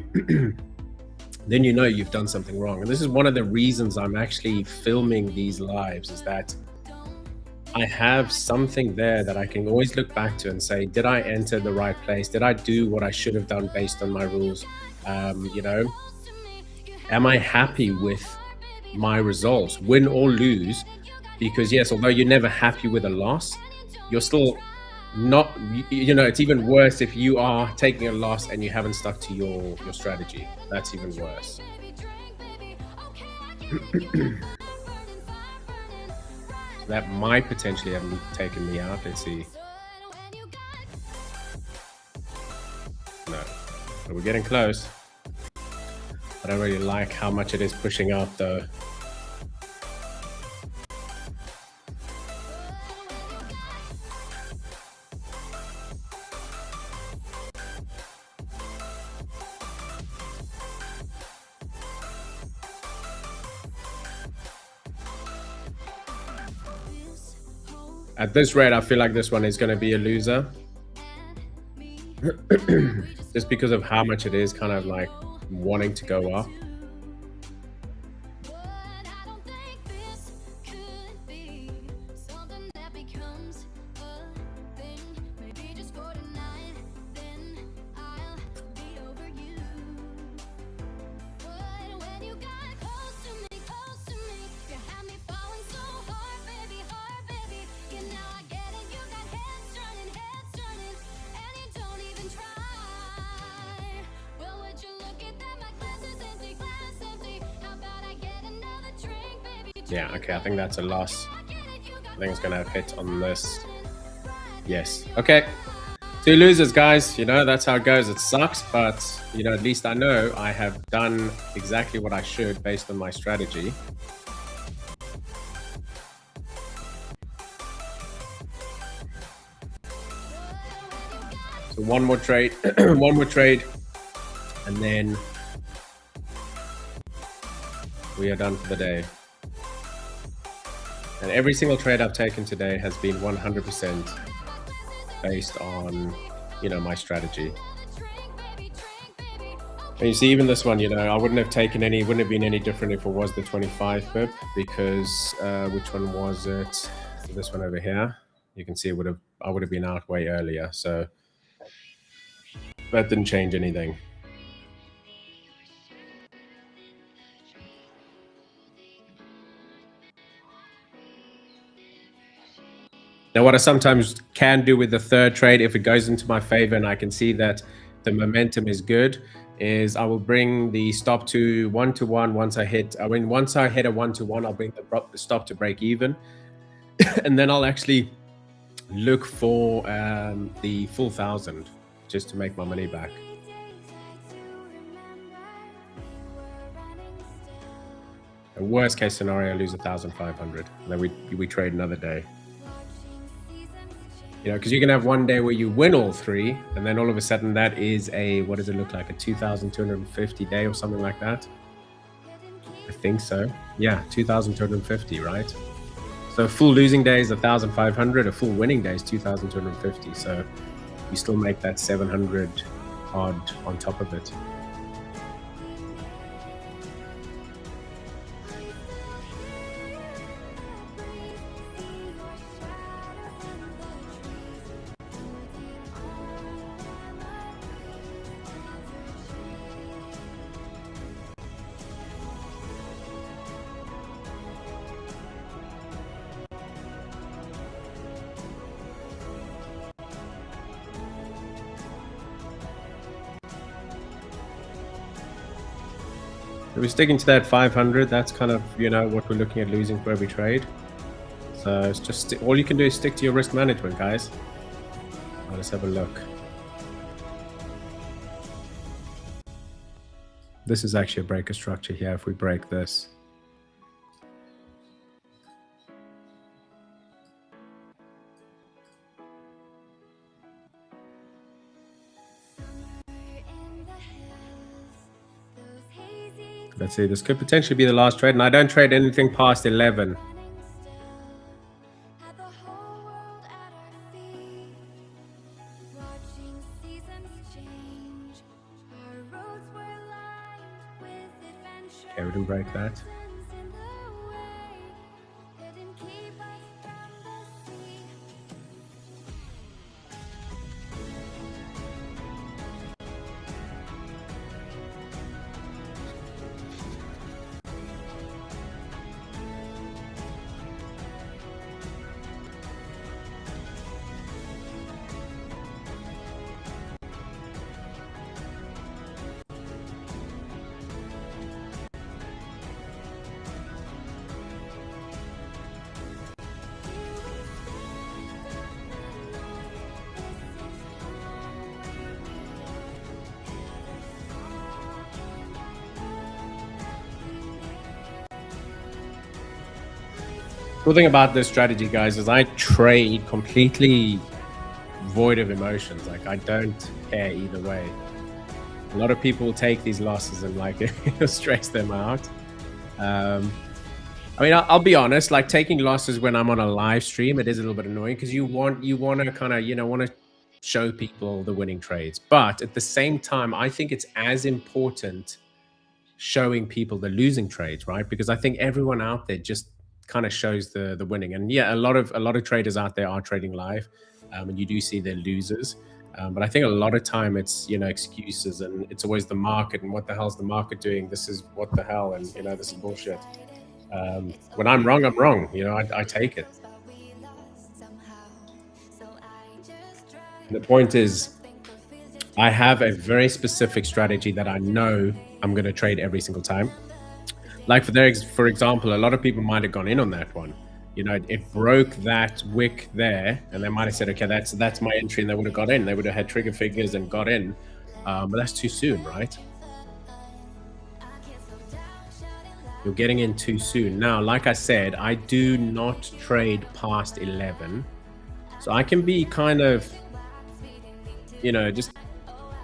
Speaker 1: then you know you've done something wrong. And this is one of the reasons I'm actually filming these lives, is that I have something there that I can always look back to and say, did I enter the right place? Did I do what I should have done based on my rules? You know, am I happy with my results, win or lose? Because yes, although you're never happy with a loss, you're still not, you know, it's even worse if you are taking a loss and you haven't stuck to your strategy. That's even worse. That might potentially have taken me out. Let's see. No, but we're getting close. I don't really like how much it is pushing out though. At this rate, I feel like this one is going to be a loser. Just because of how much it is kind of like wanting to go up. Yeah, okay, I think that's a loss. I think it's gonna have hit on this. Yes. Okay. 2 losers, guys. You know, that's how it goes. It sucks, but you know, at least I know I have done exactly what I should based on my strategy. So one more trade, one more trade, and then we are done for the day. And every single trade I've taken today has been 100% based on, you know, my strategy. And you see, even this one, you know, I wouldn't have taken any, wouldn't have been any different if it was the 25 pip, because which one was it? So this one over here. You can see it would have, I would have been out way earlier. So that didn't change anything. Now, what I sometimes can do with the third trade, if it goes into my favor and I can see that the momentum is good, is I will bring the stop to 1-to-1 once I hit, once I hit a 1-to-1, I'll bring the stop to break even. And then I'll actually look for the full 1,000 just to make my money back. The worst case scenario, I lose 1,500. Then we trade another day. You know, because you can have one day where you win all 3, and then all of a sudden that is a, what does it look like, a 2,250 day or something like that? I think so. Yeah, 2,250, right? So a full losing day is 1,500, a full winning day is 2,250. So you still make that 700 odd on top of it. So we're sticking to that 500. That's kind of, you know, what we're looking at losing for every trade. So it's just, all you can do is stick to your risk management, guys. Let's have a look. This is actually a breaker structure here. If we break this, let's see, this could potentially be the last trade, and I don't trade anything past 11. Okay, we didn't break that. Cool thing about this strategy, guys, is I trade completely void of emotions. Like, I don't care either way. A lot of people take these losses and like stress them out. I mean, I'll be honest. Like taking losses when I'm on a live stream, it is a little bit annoying because you want to kind of want to show people the winning trades, but at the same time, I think it's as important showing people the losing trades, right? Because I think everyone out there just kind of shows the winning. And yeah, a lot of traders out there are trading live, and you do see their losers. But I think a lot of time it's excuses, and it's always the market and what the hell's the market doing? This is what the hell, and this is bullshit. When I'm wrong, I'm wrong. I take it. The point is, I have a very specific strategy that I know I'm going to trade every single time. Like for example, a lot of people might have gone in on that one. It broke that wick there, and they might have said, okay, that's my entry, and they would have got in. They would have had trigger figures and got in, but that's too soon, right? You're getting in too soon. Now, like I said, I do not trade past 11, so I can be kind of, just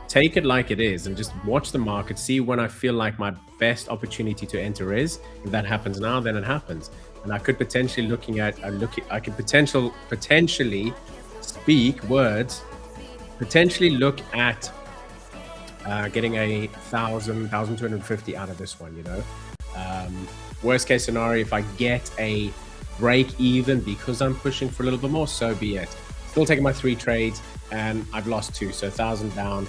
Speaker 1: take it like it is and just watch the market, see when I feel like my best opportunity to enter is. If that happens now, then it happens. And I could potentially I could potentially speak words, potentially look at getting 1,250 out of this one, worst case scenario, if I get a break even because I'm pushing for a little bit more, so be it. Still taking my 3 trades and I've lost 2, so 1,000 down.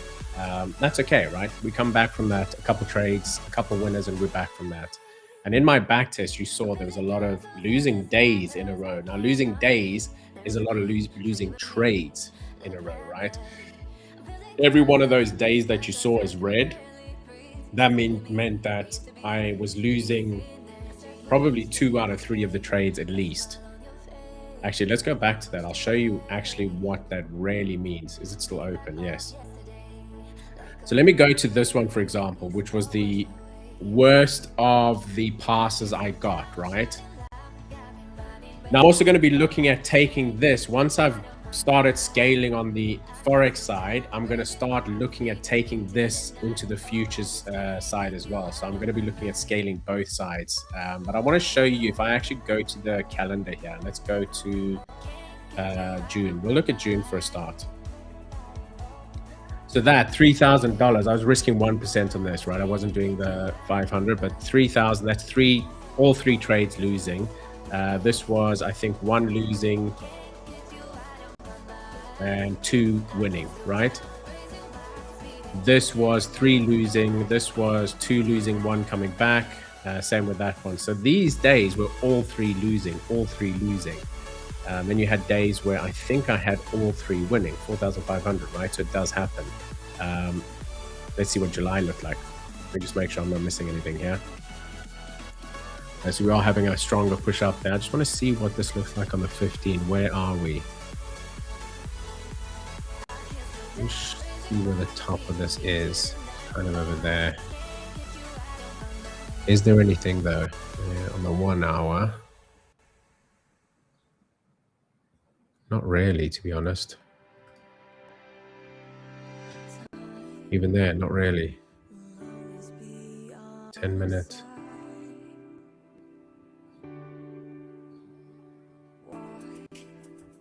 Speaker 1: That's okay, right? We come back from that, a couple trades, a couple winners, and we're back from that. And in my back test, you saw there was a lot of losing days in a row. Now, losing days is a lot of losing trades in a row, right? Every one of those days that you saw is red. That meant that I was losing probably 2 out of 3 of the trades at least. Actually, let's go back to that. I'll show you actually what that really means. Is it still open? Yes. So let me go to this one, for example, which was the worst of the passes I got, right? Now, I'm also going to be looking at taking this. Once I've started scaling on the Forex side, I'm going to start looking at taking this into the futures side as well. So I'm going to be looking at scaling both sides. But I want to show you, if I actually go to the calendar here, let's go to June. We'll look at June for a start. So that $3,000, I was risking 1% on this, right? I wasn't doing the 500, but 3,000, that's all 3 trades losing. This was, I think, 1 losing and 2 winning, right? This was 3 losing. This was 2 losing, 1 coming back. Same with that one. So these days were all 3 losing, all 3 losing. Then you had days where I think I had all 3 winning, 4,500, right? So it does happen. Let's see what July looked like. Let me just make sure I'm not missing anything here. So we are having a stronger push up there. I just want to see what this looks like on the 15. Where are we? Let's see where the top of this is. Kind of over there. Is there anything though? On the 1 hour? Not really, to be honest. Even there, not really. 10 minutes.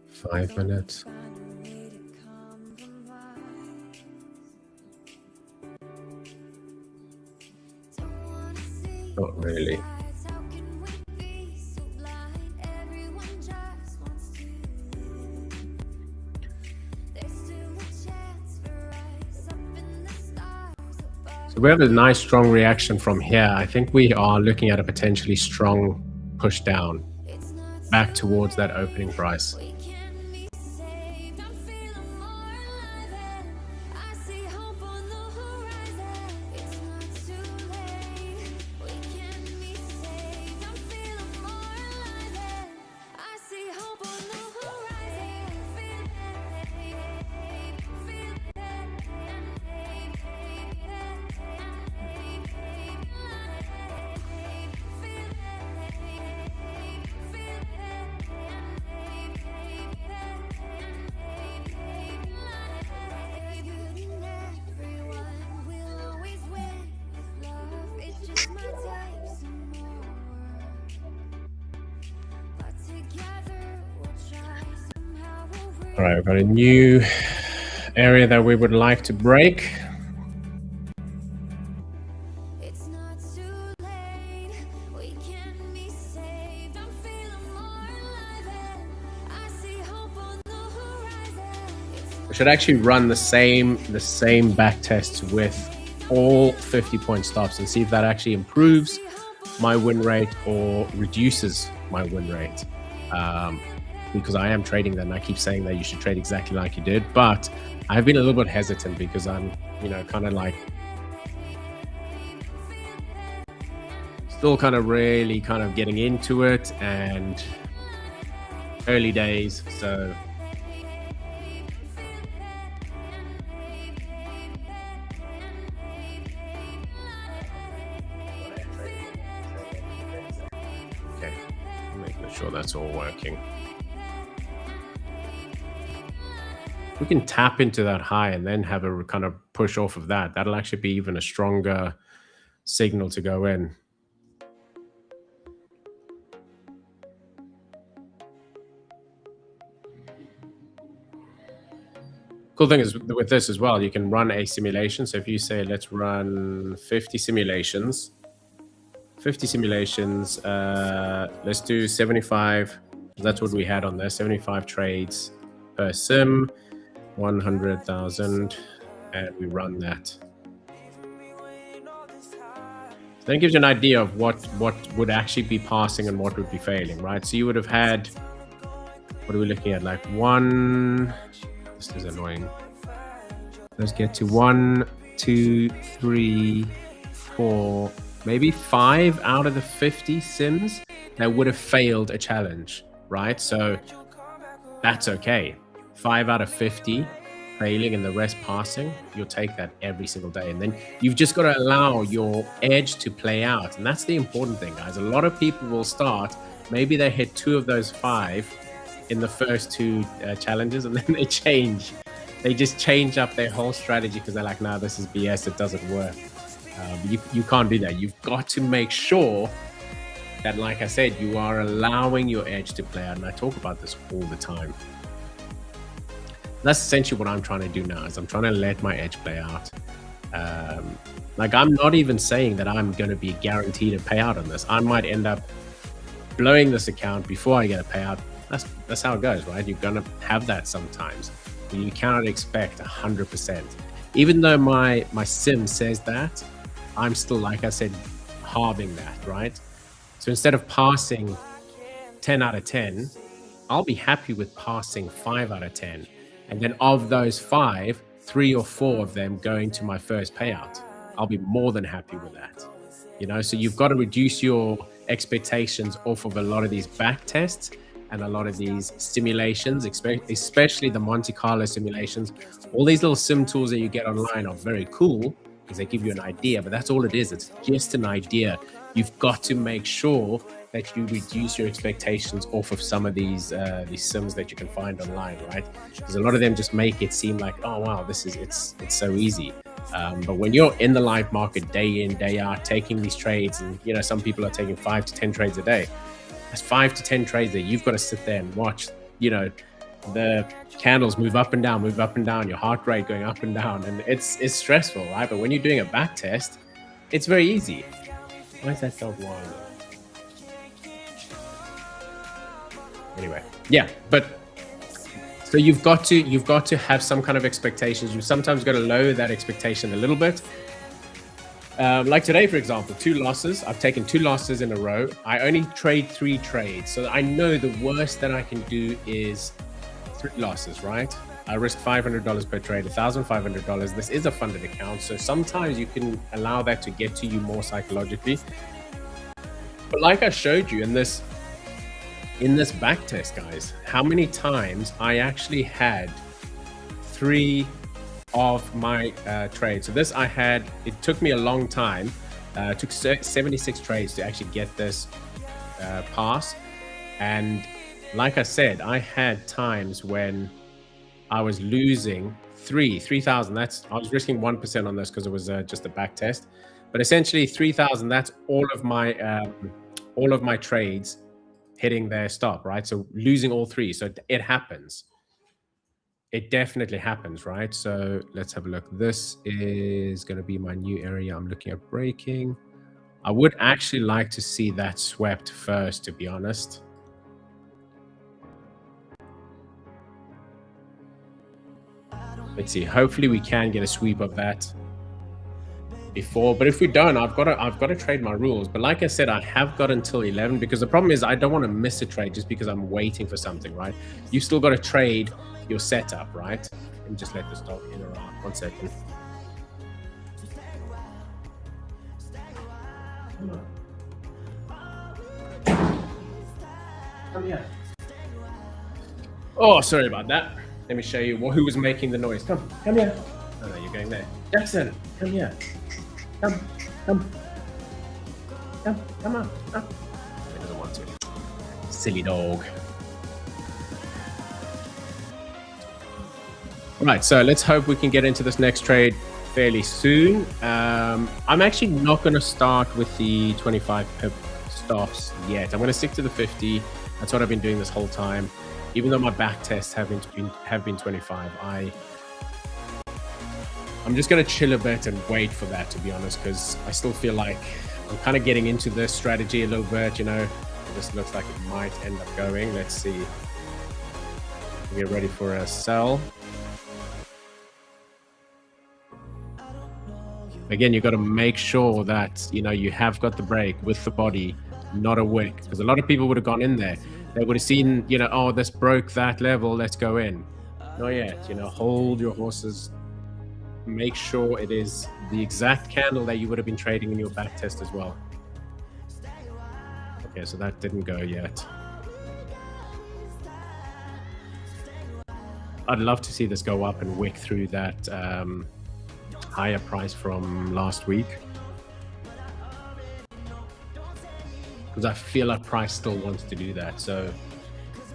Speaker 1: Five minutes. Not really. So we have a nice strong reaction from here. I think we are looking at a potentially strong push down back towards that opening price. All right, we've got a new area that we would like to break.
Speaker 3: It's not too late, we can be saved. I'm feeling more alive and I see hope on the horizon.
Speaker 1: We should actually run the same back tests with all 50-point stops and see if that actually improves my win rate or reduces my win rate. Because I am trading that, and I keep saying that you should trade exactly like you did, but I've been a little bit hesitant because I'm, kind of like still kind of really kind of getting into it and early days. So okay, making sure that's all working. We can tap into that high and then have a kind of push off of that. That'll actually be even a stronger signal to go in. Cool thing is with this as well, you can run a simulation. So if you say, let's run 50 simulations, let's do 75. That's what we had on there, 75 trades per sim, 100,000, and we run that. So then it gives you an idea of what would actually be passing and what would be failing, right? So you would have had, what are we looking at? Like this is annoying. Let's get to 1, 2, 3, 4, maybe 5 out of the 50 sims that would have failed a challenge, right? So that's okay. 5 out of 50 failing and the rest passing, you'll take that every single day. And then you've just got to allow your edge to play out. And that's the important thing, guys. A lot of people will start, maybe they hit 2 of those 5 in the first 2 challenges, and then they change. They just change up their whole strategy because they're like, nah, this is BS, it doesn't work. You can't do that. You've got to make sure that, like I said, you are allowing your edge to play out. And I talk about this all the time. That's essentially what I'm trying to do now, is I'm trying to let my edge play out. Like, I'm not even saying that I'm going to be guaranteed a payout on this. I might end up blowing this account before I get a payout. That's how it goes, right? You're going to have that sometimes. You cannot expect 100%. Even though my sim says that, I'm still, like I said, halving that, right? So instead of passing 10 out of 10, I'll be happy with passing 5 out of 10. And then of those 5, 3 or 4 of them going to my first payout. I'll be more than happy with that. So you've got to reduce your expectations off of a lot of these back tests and a lot of these simulations, especially the Monte Carlo simulations. All these little sim tools that you get online are very cool because they give you an idea, but that's all it is. It's just an idea. You've got to make sure that you reduce your expectations off of some of these sims that you can find online, right? Because a lot of them just make it seem like, oh wow, it's so easy. But when you're in the live market day in, day out, taking these trades, and some people are taking 5 to 10 trades a day. That's 5 to 10 trades that you've got to sit there and watch, the candles move up and down, your heart rate going up and down, and it's stressful, right? But when you're doing a back test, it's very easy. Why is that dog whining? Anyway, yeah, but so you've got to have some kind of expectations. You sometimes got to lower that expectation a little bit. Like today, for example, 2 losses. I've taken 2 losses in a row. I only trade 3 trades. So I know the worst that I can do is 3 losses, right? I risk $500 per trade, $1,500. This is a funded account. So sometimes you can allow that to get to you more psychologically. But like I showed you in this back test, guys, how many times I actually had 3 of my trades. So this it took me a long time. It took 76 trades to actually get this pass. And like I said, I had times when I was losing 3,000. I was risking 1% on this because it was just a back test. But essentially 3,000, that's all of my trades hitting their stop, right? So losing all 3. So it happens. it definitely happens, right? So let's have a look. This is going to be my new area. I'm looking at breaking. I would actually like to see that swept first, to be honest. Let's see. Hopefully we can get a sweep of that before, but if we don't, I've got to trade my rules. But like I said, I have got until 11, because the problem is I don't want to miss a trade just because I'm waiting for something, right? You still got to trade your setup, right? Let me just let this dog in or out. 1 second. Come here. Oh, sorry about that. Let me show you who was making the noise. Come here. Oh no, you're going there. Jackson, come here. Come on. He doesn't want to. Silly dog. Right, so let's hope we can get into this next trade fairly soon. I'm actually not going to start with the 25 pip stops yet. I'm going to stick to the 50. That's what I've been doing this whole time. Even though my back tests have been 25, I'm just going to chill a bit and wait for that, to be honest, because I still feel like I'm kind of getting into this strategy a little bit, you know. This looks like it might end up going. Let's see. Get ready for a sell. Again, you've got to make sure that, you know, you have got the break with the body, not a wick, because a lot of people would have gone in there. They would have seen, you know, oh, this broke that level, let's go in. Not yet, you know, hold your horses. Make sure it is the exact candle that you would have been trading in your back test as well. Okay, so that didn't go yet. I'd love to see this go up and wick through that higher price from last week, because I feel like price still wants to do that. So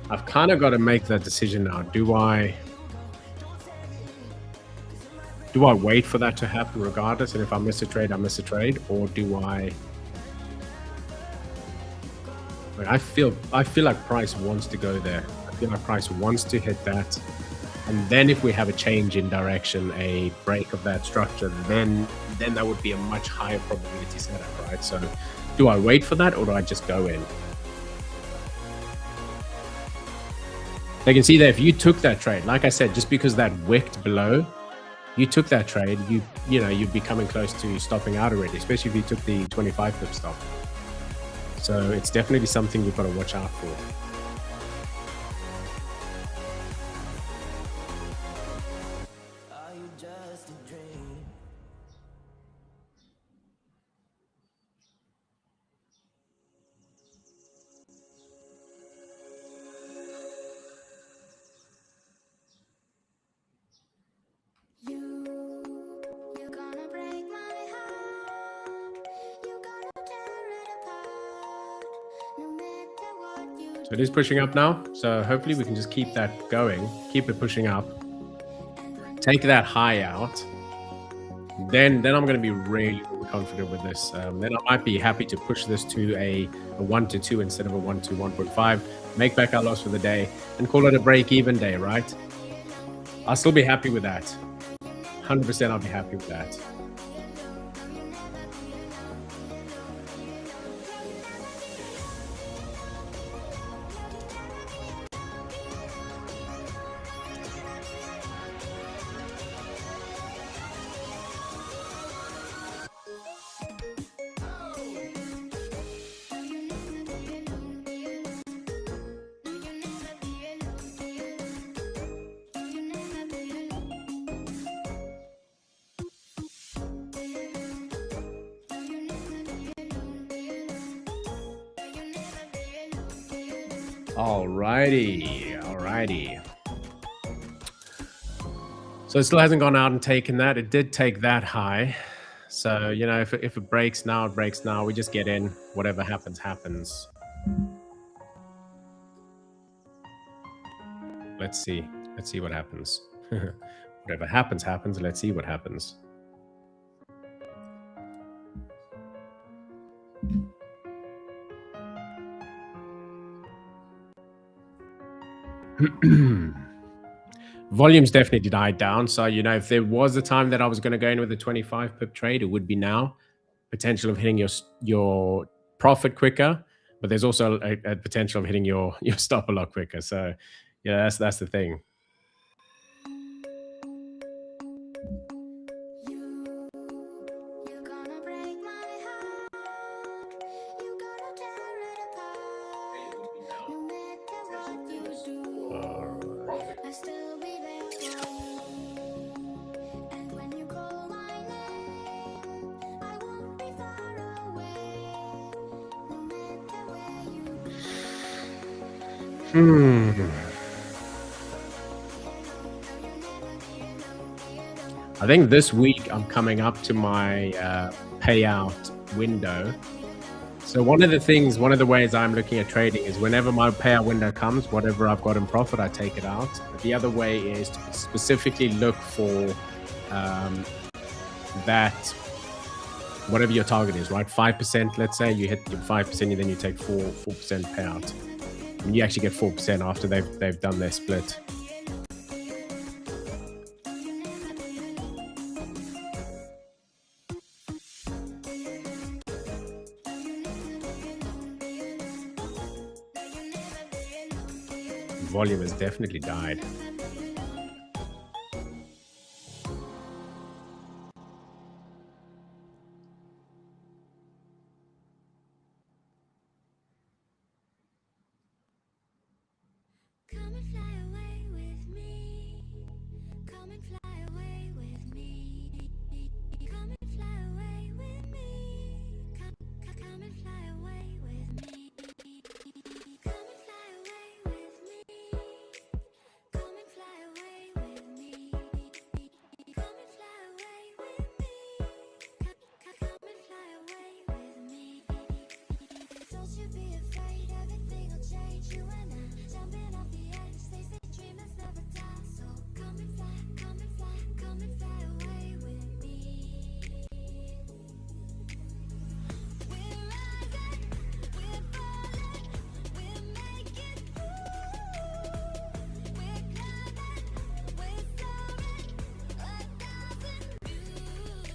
Speaker 1: I've kind of got to make that decision now. Do I wait for that to happen regardless, and if I miss a trade, I miss a trade, or do I feel like price wants to go there. I feel like price wants to hit that, and then if we have a change in direction, a break of that structure, then that would be a much higher probability setup, right? So do I wait for that, or do I just go in? They can see that if you took that trade, like I said, just because that wicked below, you took that trade, you know, you'd be coming close to stopping out already, especially if you took the 25 pip stop. So it's definitely something you've got to watch out for.
Speaker 3: You're gonna break my heart. You're gonna tear it apart. No matter what you
Speaker 1: So it is pushing up now. So hopefully we can just keep that going, keep it pushing up, take that high out. Then I'm going to be really confident with this. Then I might be happy to push this to a 1 to 2 instead of a 1 to 1.5, make back our loss for the day, and call it a break-even day, right? I'll still be happy with that. 100% I'll be happy with that. Alrighty. So it still hasn't gone out and taken that. It did take that high. So, you know, if it breaks now, it breaks now. We just get in. Whatever happens, happens. Let's see what happens. Whatever happens, happens. Let's see what happens. volume's definitely died down. So, you know, if there was a time that I was going to go in with a 25 pip trade, it would be now. Potential of hitting your profit quicker, but there's also a potential of hitting your stop a lot quicker. So, yeah, that's the thing.
Speaker 3: You're gonna break my heart. You gotta tear it apart. No matter what you do, I still be there for you. And when you call my name, I won't be far away. No matter where you
Speaker 1: I think this week I'm coming up to my payout window. So one of the ways I'm looking at trading is whenever my payout window comes, whatever I've got in profit, I take it out. But the other way is to specifically look for that, whatever your target is, right? 5%, let's say you hit your 5%, and then you take 4% payout. And you actually get 4% after they've done their split. Volume has definitely died.
Speaker 3: come and fly away with me. Come and fly away with me. Come and fly away with me. Come and fly away with me. Come and fly away with me. Come and fly away with me. Come and fly away with me. Come and fly away with me. Don't you be afraid, everything will change. You and I jumping off the edge. They say dreamers never die. So come and fly, come and fly, come and fly away with me. We're rising, we're falling, we're making through. We're climbing, we're soaring, 1,000 views.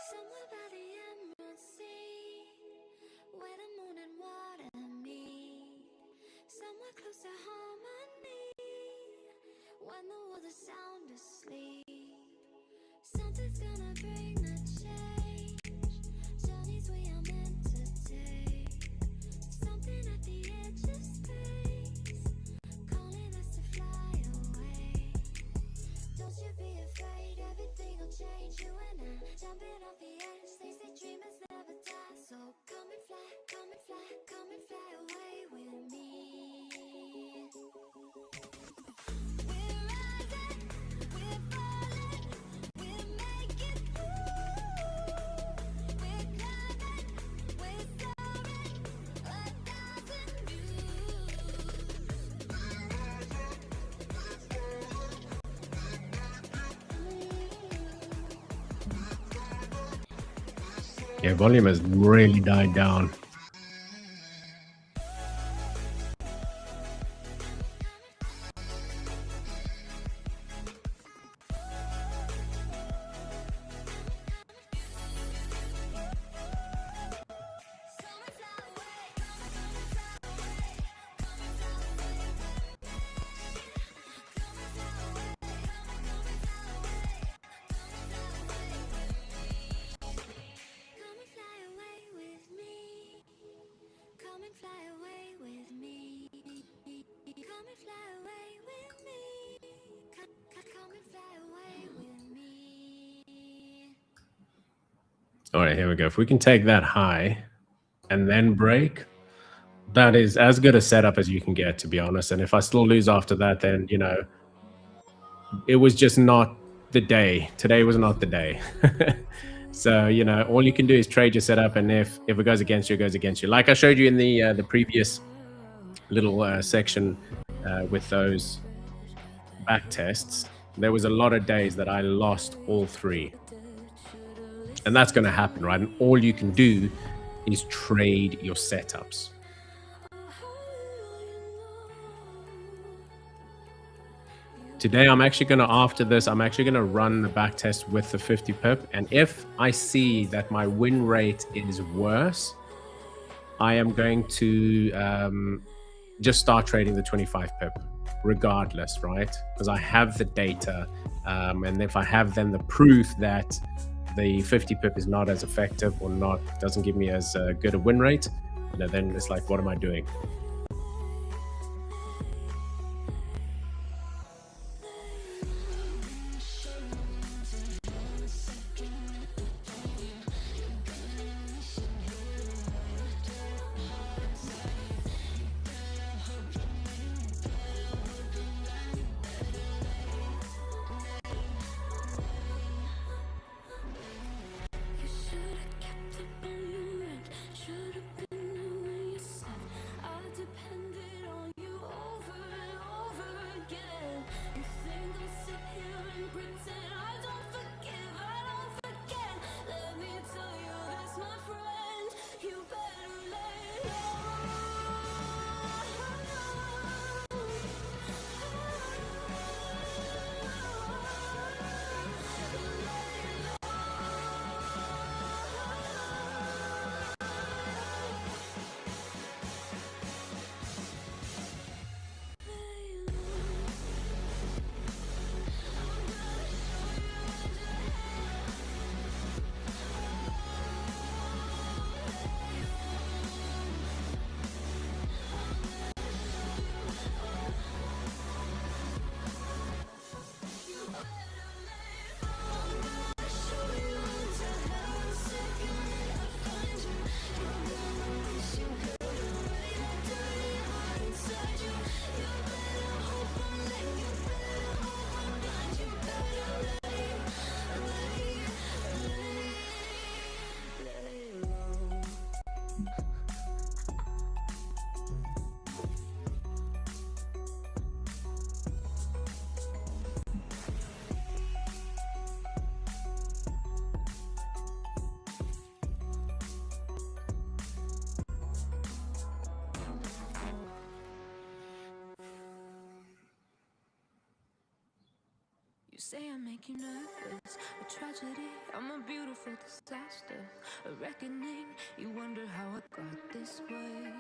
Speaker 3: Somewhere by the Emerald Sea, where the moon and water meet. Somewhere close to harmony, when the world is sound asleep. Something's gonna bring the change. Journeys we are meant to take. Something at the edge of space, calling us to fly away. Don't you be afraid, everything will change. You and I jumping off the edge. They say dreamers never die. So come and fly, come and fly, come and fly away with me. We're rising, we're falling, we're making through. We're climbing, we're soaring, 1,000 views.
Speaker 1: Yeah, volume has really died down.
Speaker 3: Come and fly away with me. Come and fly away with me. Come and fly away with me. Come and fly away with me.
Speaker 1: All right, here we go. If we can take that high and then break, that is as good a setup as you can get, to be honest. And if I still lose after that, then, you know, it was just not the day. Today was not the day. So, you know, all you can do is trade your setup, and if it goes against you, it goes against you. Like I showed you in the previous little section with those back tests, there was a lot of days that I lost all three. And that's going to happen, right? And all you can do is trade your setups. Today, I'm actually going to, after this, I'm actually going to run the back test with the 50 pip. And if I see that my win rate is worse, I am going to just start trading the 25 pip regardless, right? Because I have the data. And if I have then the proof that the 50 pip is not as effective or doesn't give me as good a win rate, you know, then it's like, what am I doing?
Speaker 3: You say I make you nervous, a tragedy, I'm a beautiful disaster, a reckoning, you wonder how I got this way.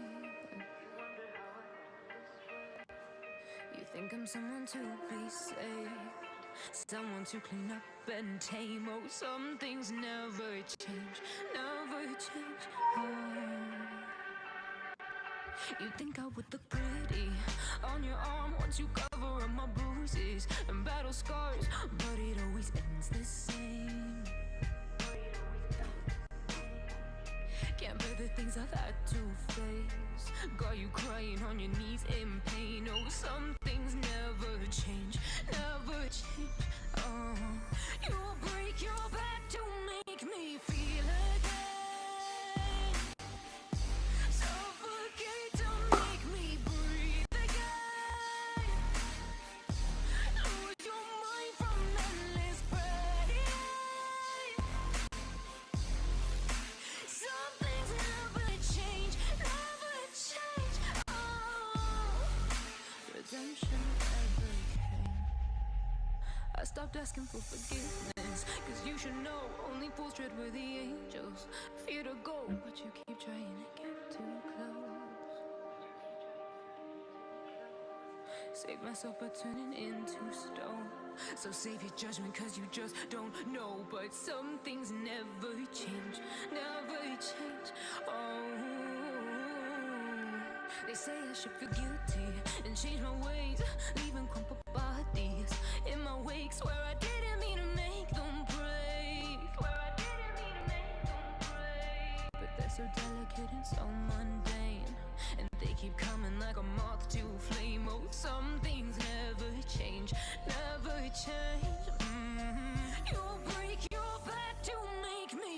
Speaker 3: You think I'm someone to be saved, someone to clean up and tame. Oh, some things never change, never change. Oh. You think I would look pretty on your arm once you cover up my bruises and battle scars, but it always ends the same. Can't bear the things I've had to face, got you crying on your knees in pain. Oh, some things never change, never change. Oh, you'll break your back to make me feel again, suffocate to make me breathe again, lose your mind from endless pain. Some things never change, never change. Oh, redemption never came. I stopped asking for forgiveness, cause you should know only fools tread where the angels fear to go, but you keep trying to get too close. Save myself by turning into stone, so save your judgment cause you just don't know. But some things never change, never change. Oh, they say I should feel guilty and change my ways, leaving crumpled bodies in my wake. Swear I didn't mean to make them break, swear I didn't mean to make them break. But they're so delicate and so mundane, and they keep coming like a moth to flame. Oh, some things never change, never change. You'll break your back to make me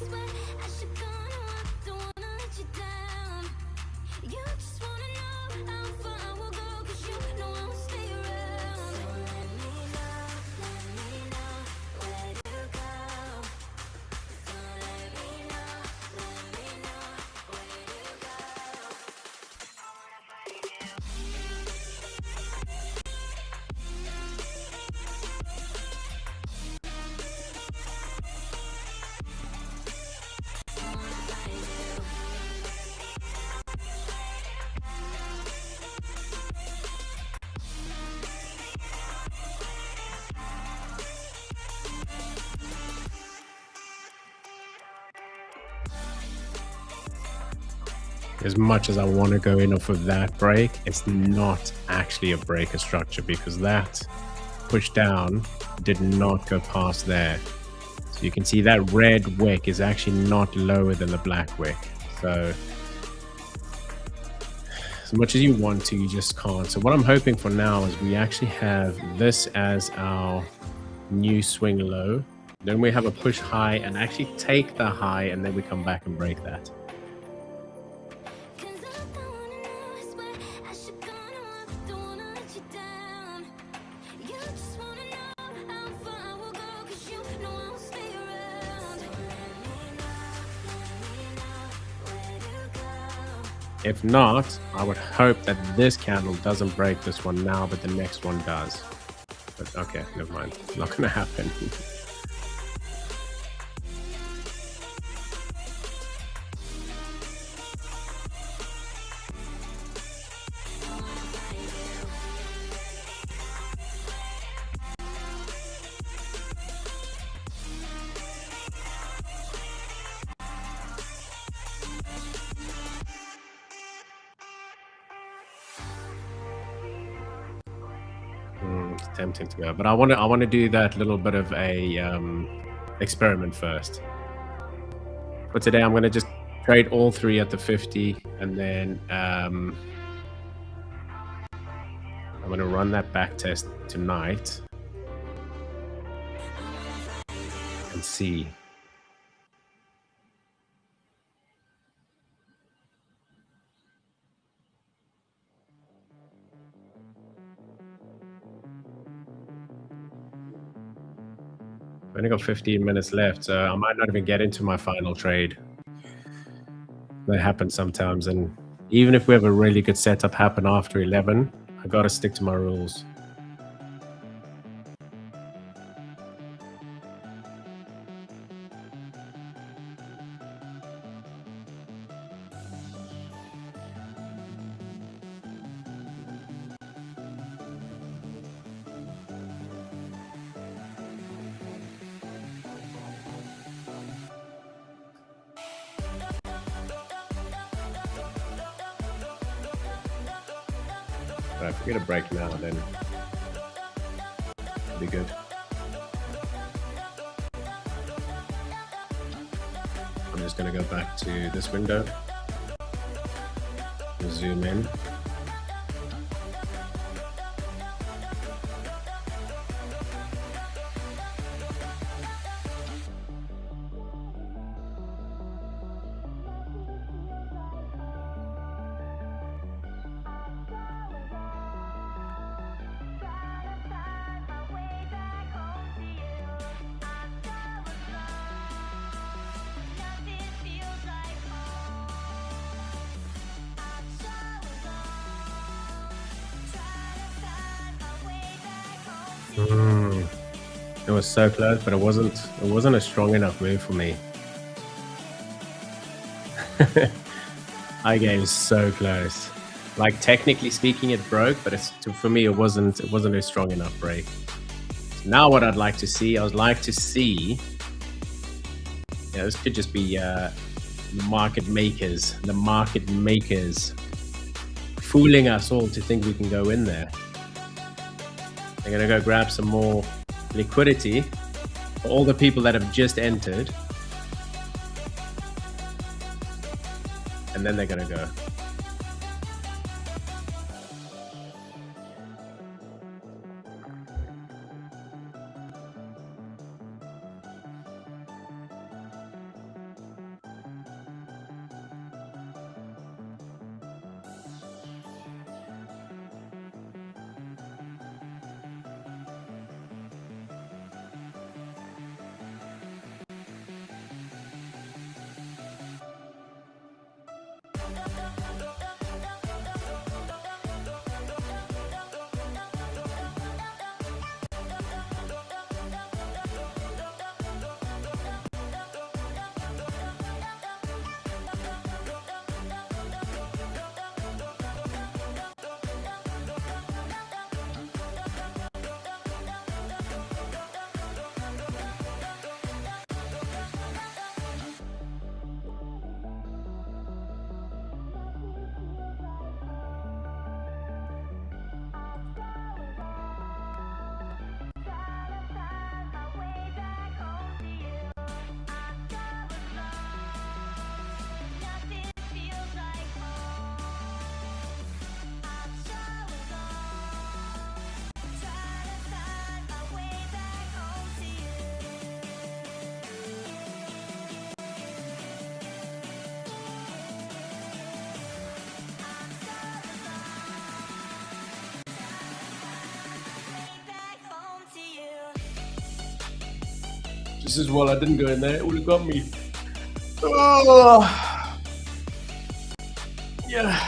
Speaker 3: swear I should go on, don't wanna let you down. You just wanna know how far I will go, 'cause you know I will stay around. So let me know where to go. So let me know where to go. I wanna find you.
Speaker 1: As much as I want to go in off of that break, it's not actually a breaker structure because that push down did not go past there. So you can see that red wick is actually not lower than the black wick. So as much as you want to, you just can't. So what I'm hoping for now is we actually have this as our new swing low. Then we have a push high and actually take the high, and then we come back and break that. If not, I would hope that this candle doesn't break this one now, but the next one does. But okay, never mind. It's not going to happen. It's tempting to go, but I want to do that little bit of a experiment first. For today, I'm going to just trade all three at the 50, and then I'm going to run that back test tonight and see. I've only got 15 minutes left, so I might not even get into my final trade. That happens sometimes, and even if we have a really good setup happen after 11, I got to stick to my rules. But if we get a break now, then it'll be good. I'm just going to go back to this window, zoom in. It was so close, but it wasn't a strong enough move for me. High game is so close. Like technically speaking, it broke, but for me it wasn't a strong enough break. So now what I'd like to see, I would like to see. Yeah, this could just be the market makers fooling us all to think we can go in there. They're going to go grab some more liquidity for all the people that have just entered. And then they're going to go. This is well, I didn't go in there. It would have got me. Oh. Yeah.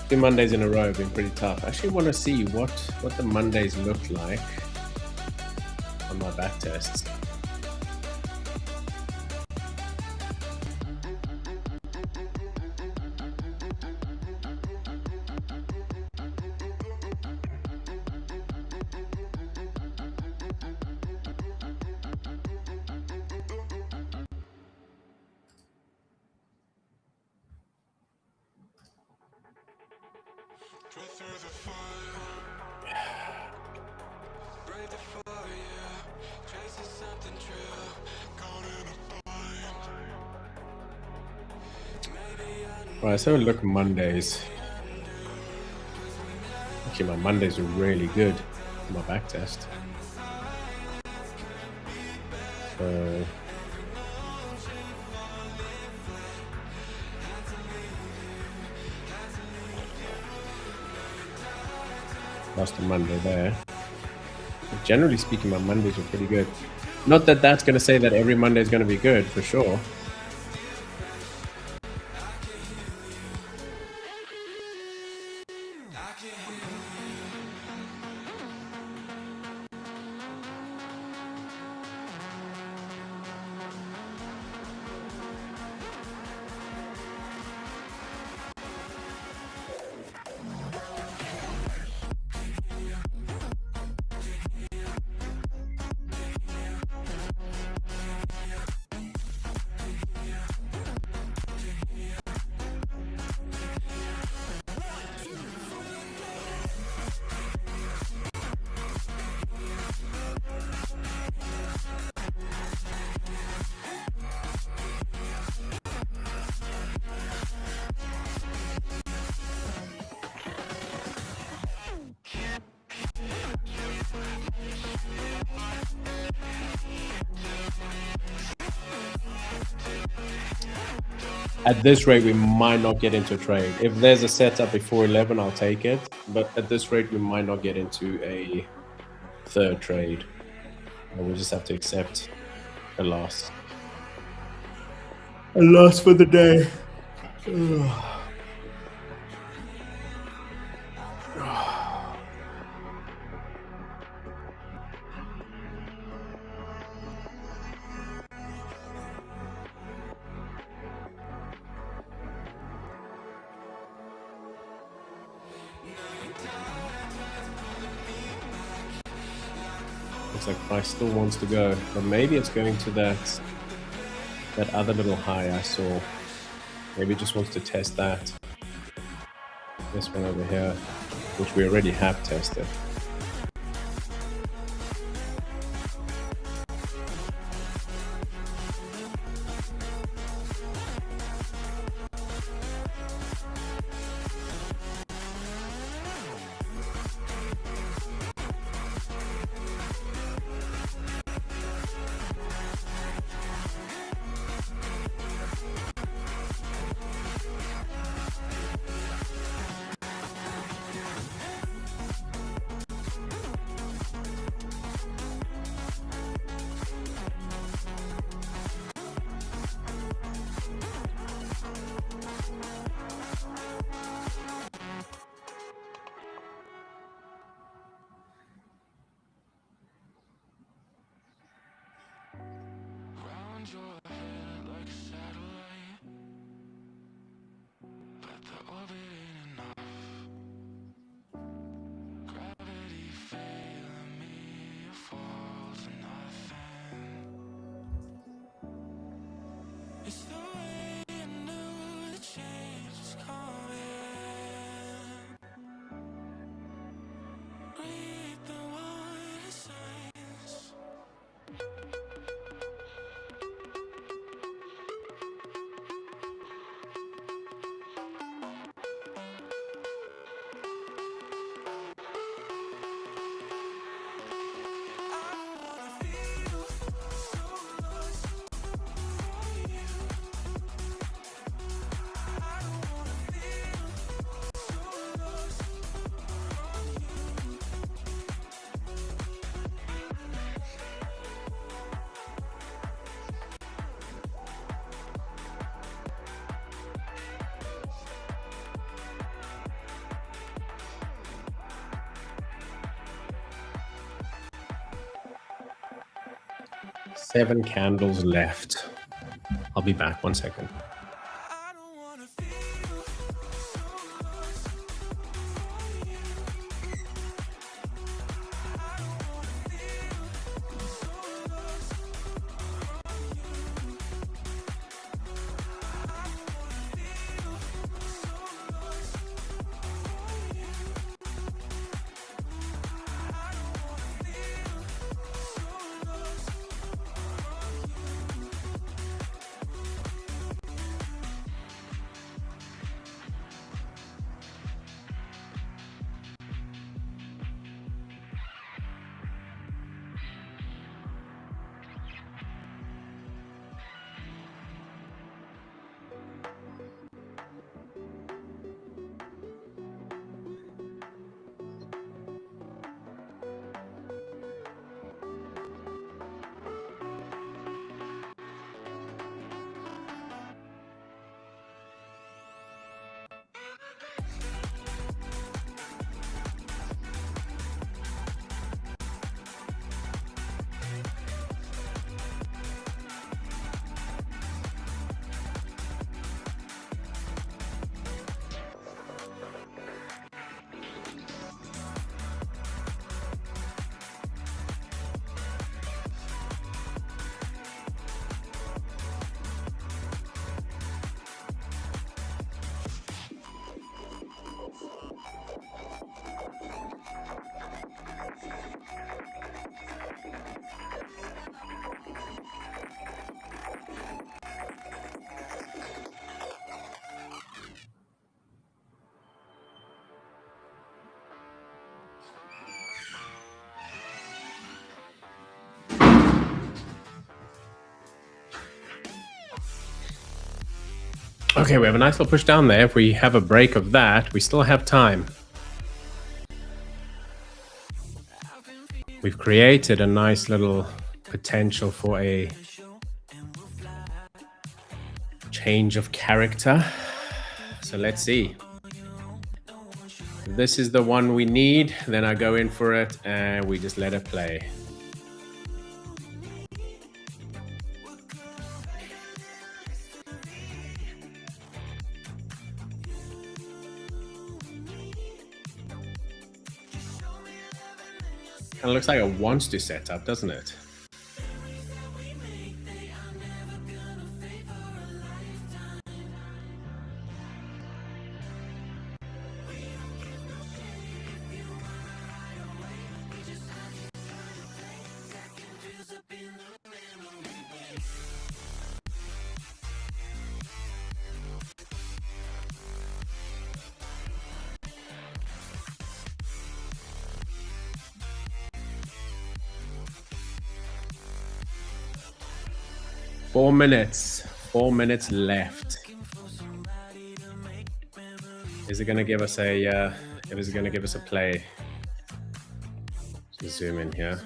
Speaker 1: 2 Mondays in a row have been pretty tough. I actually want to see what the Mondays look like on my back tests. Right, let's have a look at Mondays. Actually, my Mondays are really good for my back test. So lost a Monday there. But generally speaking, my Mondays are pretty good. Not that that's going to say that every Monday is going to be good, for sure. At this rate, we might not get into a trade. If there's a setup before 11, I'll take it. But at this rate, we might not get into a third trade. And we'll just have to accept a loss. A loss for the day. Looks like price still wants to go, but maybe it's going to that other little high I saw. Maybe it just wants to test that. This one over here, which we already have tested. 7 candles left. I'll be back 1 second. Okay, we have a nice little push down there. If we have a break of that, we still have time. We've created a nice little potential for a change of character. So let's see. If this is the one we need, then I go in for it and we just let it play. Kind of looks like it wants to set up, doesn't it? Four minutes left. Is it going to give us a? Is it going to give us a play? Just zoom in here.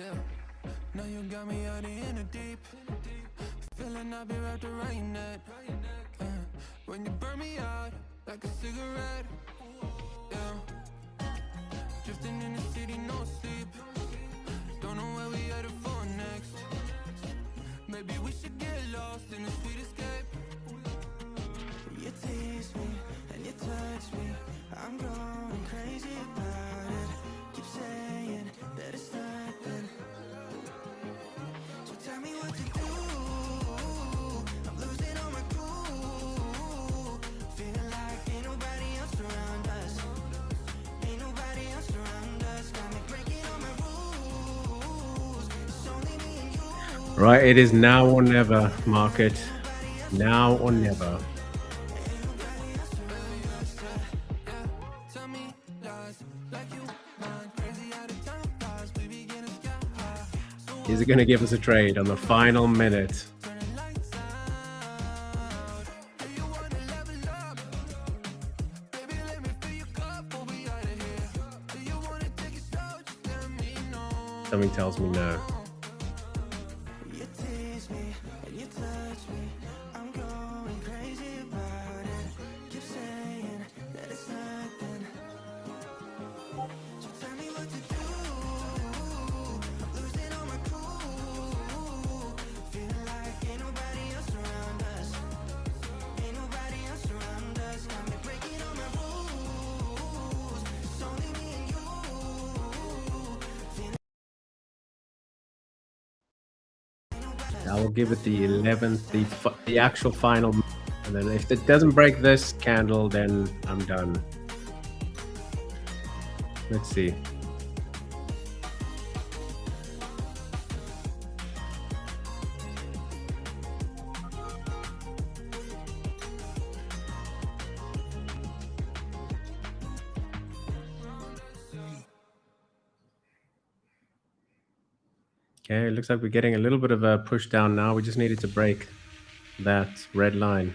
Speaker 4: Yeah, now you got me out in the deep. Feeling I'll be wrapped around that. When you burn me out like a cigarette. Yeah, drifting in the city, no sleep. Don't know where we headed for next. Maybe we should get lost in a sweet escape. You tease me and you touch to do. I'm losing all my cool. Feeling like ain't nobody else around us. Ain't nobody else around us. Got me breaking all my rules. It's only me and you.
Speaker 1: Right, it is now or never, market. Now or never.
Speaker 4: Tell me lies like you mind. Crazy how the time flies. We be getting sky high. So
Speaker 1: Is it going to give us a trade on the final minute?
Speaker 4: turning lights out. Do you wanna level up? Baby, let me fill your cup before we out of here. Do you wanna take it slow? Just let me know.
Speaker 1: Something tells me no.
Speaker 4: You tease me and you touch me. I'm going crazy about it. Keep saying that it's nothing. So tell me what to do. I'm losing all my cool. Feeling like ain't nobody else around us. Ain't nobody else around us. Got me breaking all my rules. It's only me and you.
Speaker 1: I will give it the 11th, the actual final. And then if it doesn't break this candle, then I'm done. Let's see. Okay, it looks like we're getting a little bit of a push down now. We just needed to break that red line.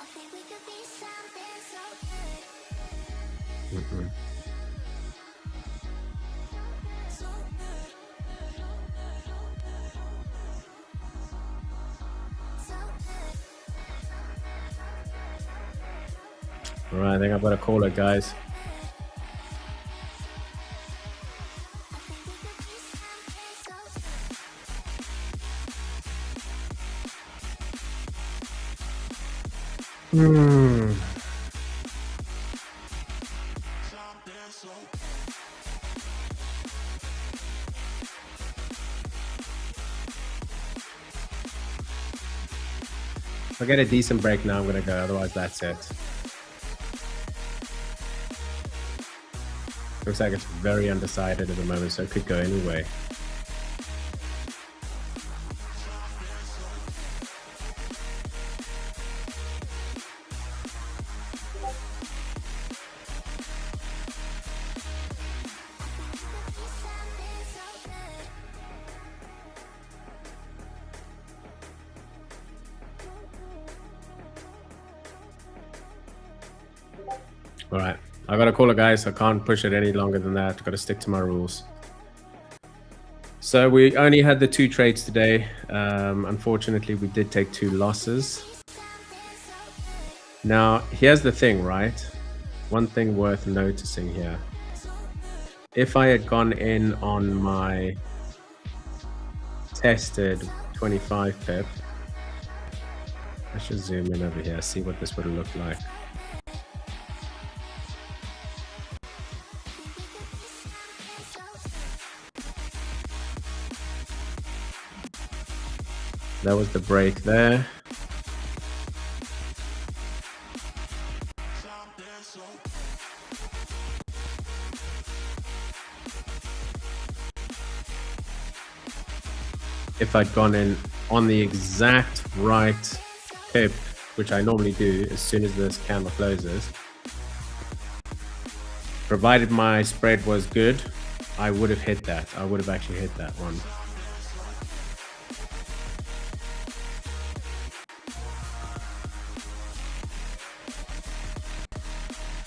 Speaker 3: I think we could be something so good.
Speaker 1: Mm-mm.
Speaker 3: So good. So good.
Speaker 1: All right, I think I've got to call it, guys.
Speaker 3: I think we could be something so good.
Speaker 1: If I get a decent break now, I'm gonna go. Otherwise, that's it. Looks like it's very undecided at the moment, so it could go anyway. All right, I gotta call it, guys. I can't push it any longer than that. I've got to stick to my rules. So we only had the 2 trades today. Unfortunately, we did take 2 losses. Now, here's the thing, right? One thing worth noticing here. If I had gone in on my tested 25 pip, I should zoom in over here, see what this would have looked like. That was the break there. If I'd gone in on the exact right pip, which I normally do as soon as this candle closes, provided my spread was good, I would have hit that. I would have actually hit that one.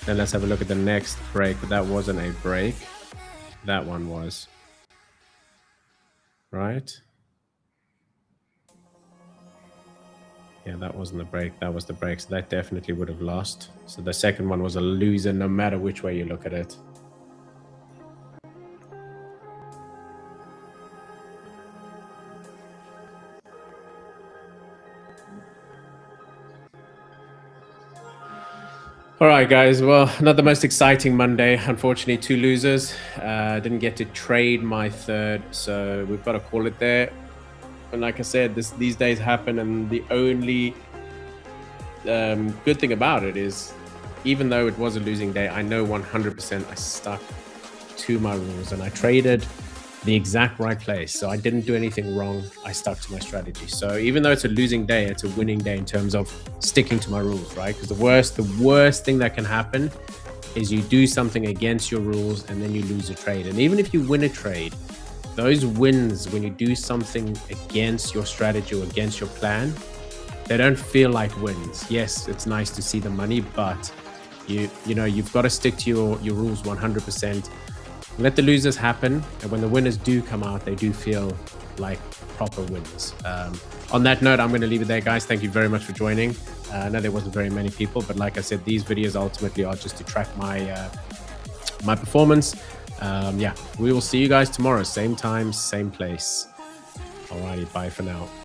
Speaker 1: Then let's have a look at the next break, but that wasn't a break. That one was. Right? Yeah, that wasn't the break. That was the break. So that definitely would have lost. So the second one was a loser no matter which way you look at it. All right, guys. Well, not the most exciting Monday. Unfortunately, 2 losers. Didn't get to trade my third, so we've got to call it there. And like I said, these days happen, and the only good thing about it is, even though it was a losing day, I know 100% I stuck to my rules and I traded the exact right place. So I didn't do anything wrong. I stuck to my strategy. So even though it's a losing day, it's a winning day in terms of sticking to my rules, right? Because the worst thing that can happen is you do something against your rules and then you lose a trade. And even if you win a trade, those wins, when you do something against your strategy or against your plan, they don't feel like wins. Yes, it's nice to see the money, but you've got to stick to your rules 100%. Let the losers happen, and when the winners do come out, they do feel like proper wins. On that note, I'm going to leave it there, guys. Thank you very much for joining. I know there wasn't very many people, but like I said, these videos ultimately are just to track my my performance. Yeah, we will see you guys tomorrow, same time, same place. Alrighty, bye for now.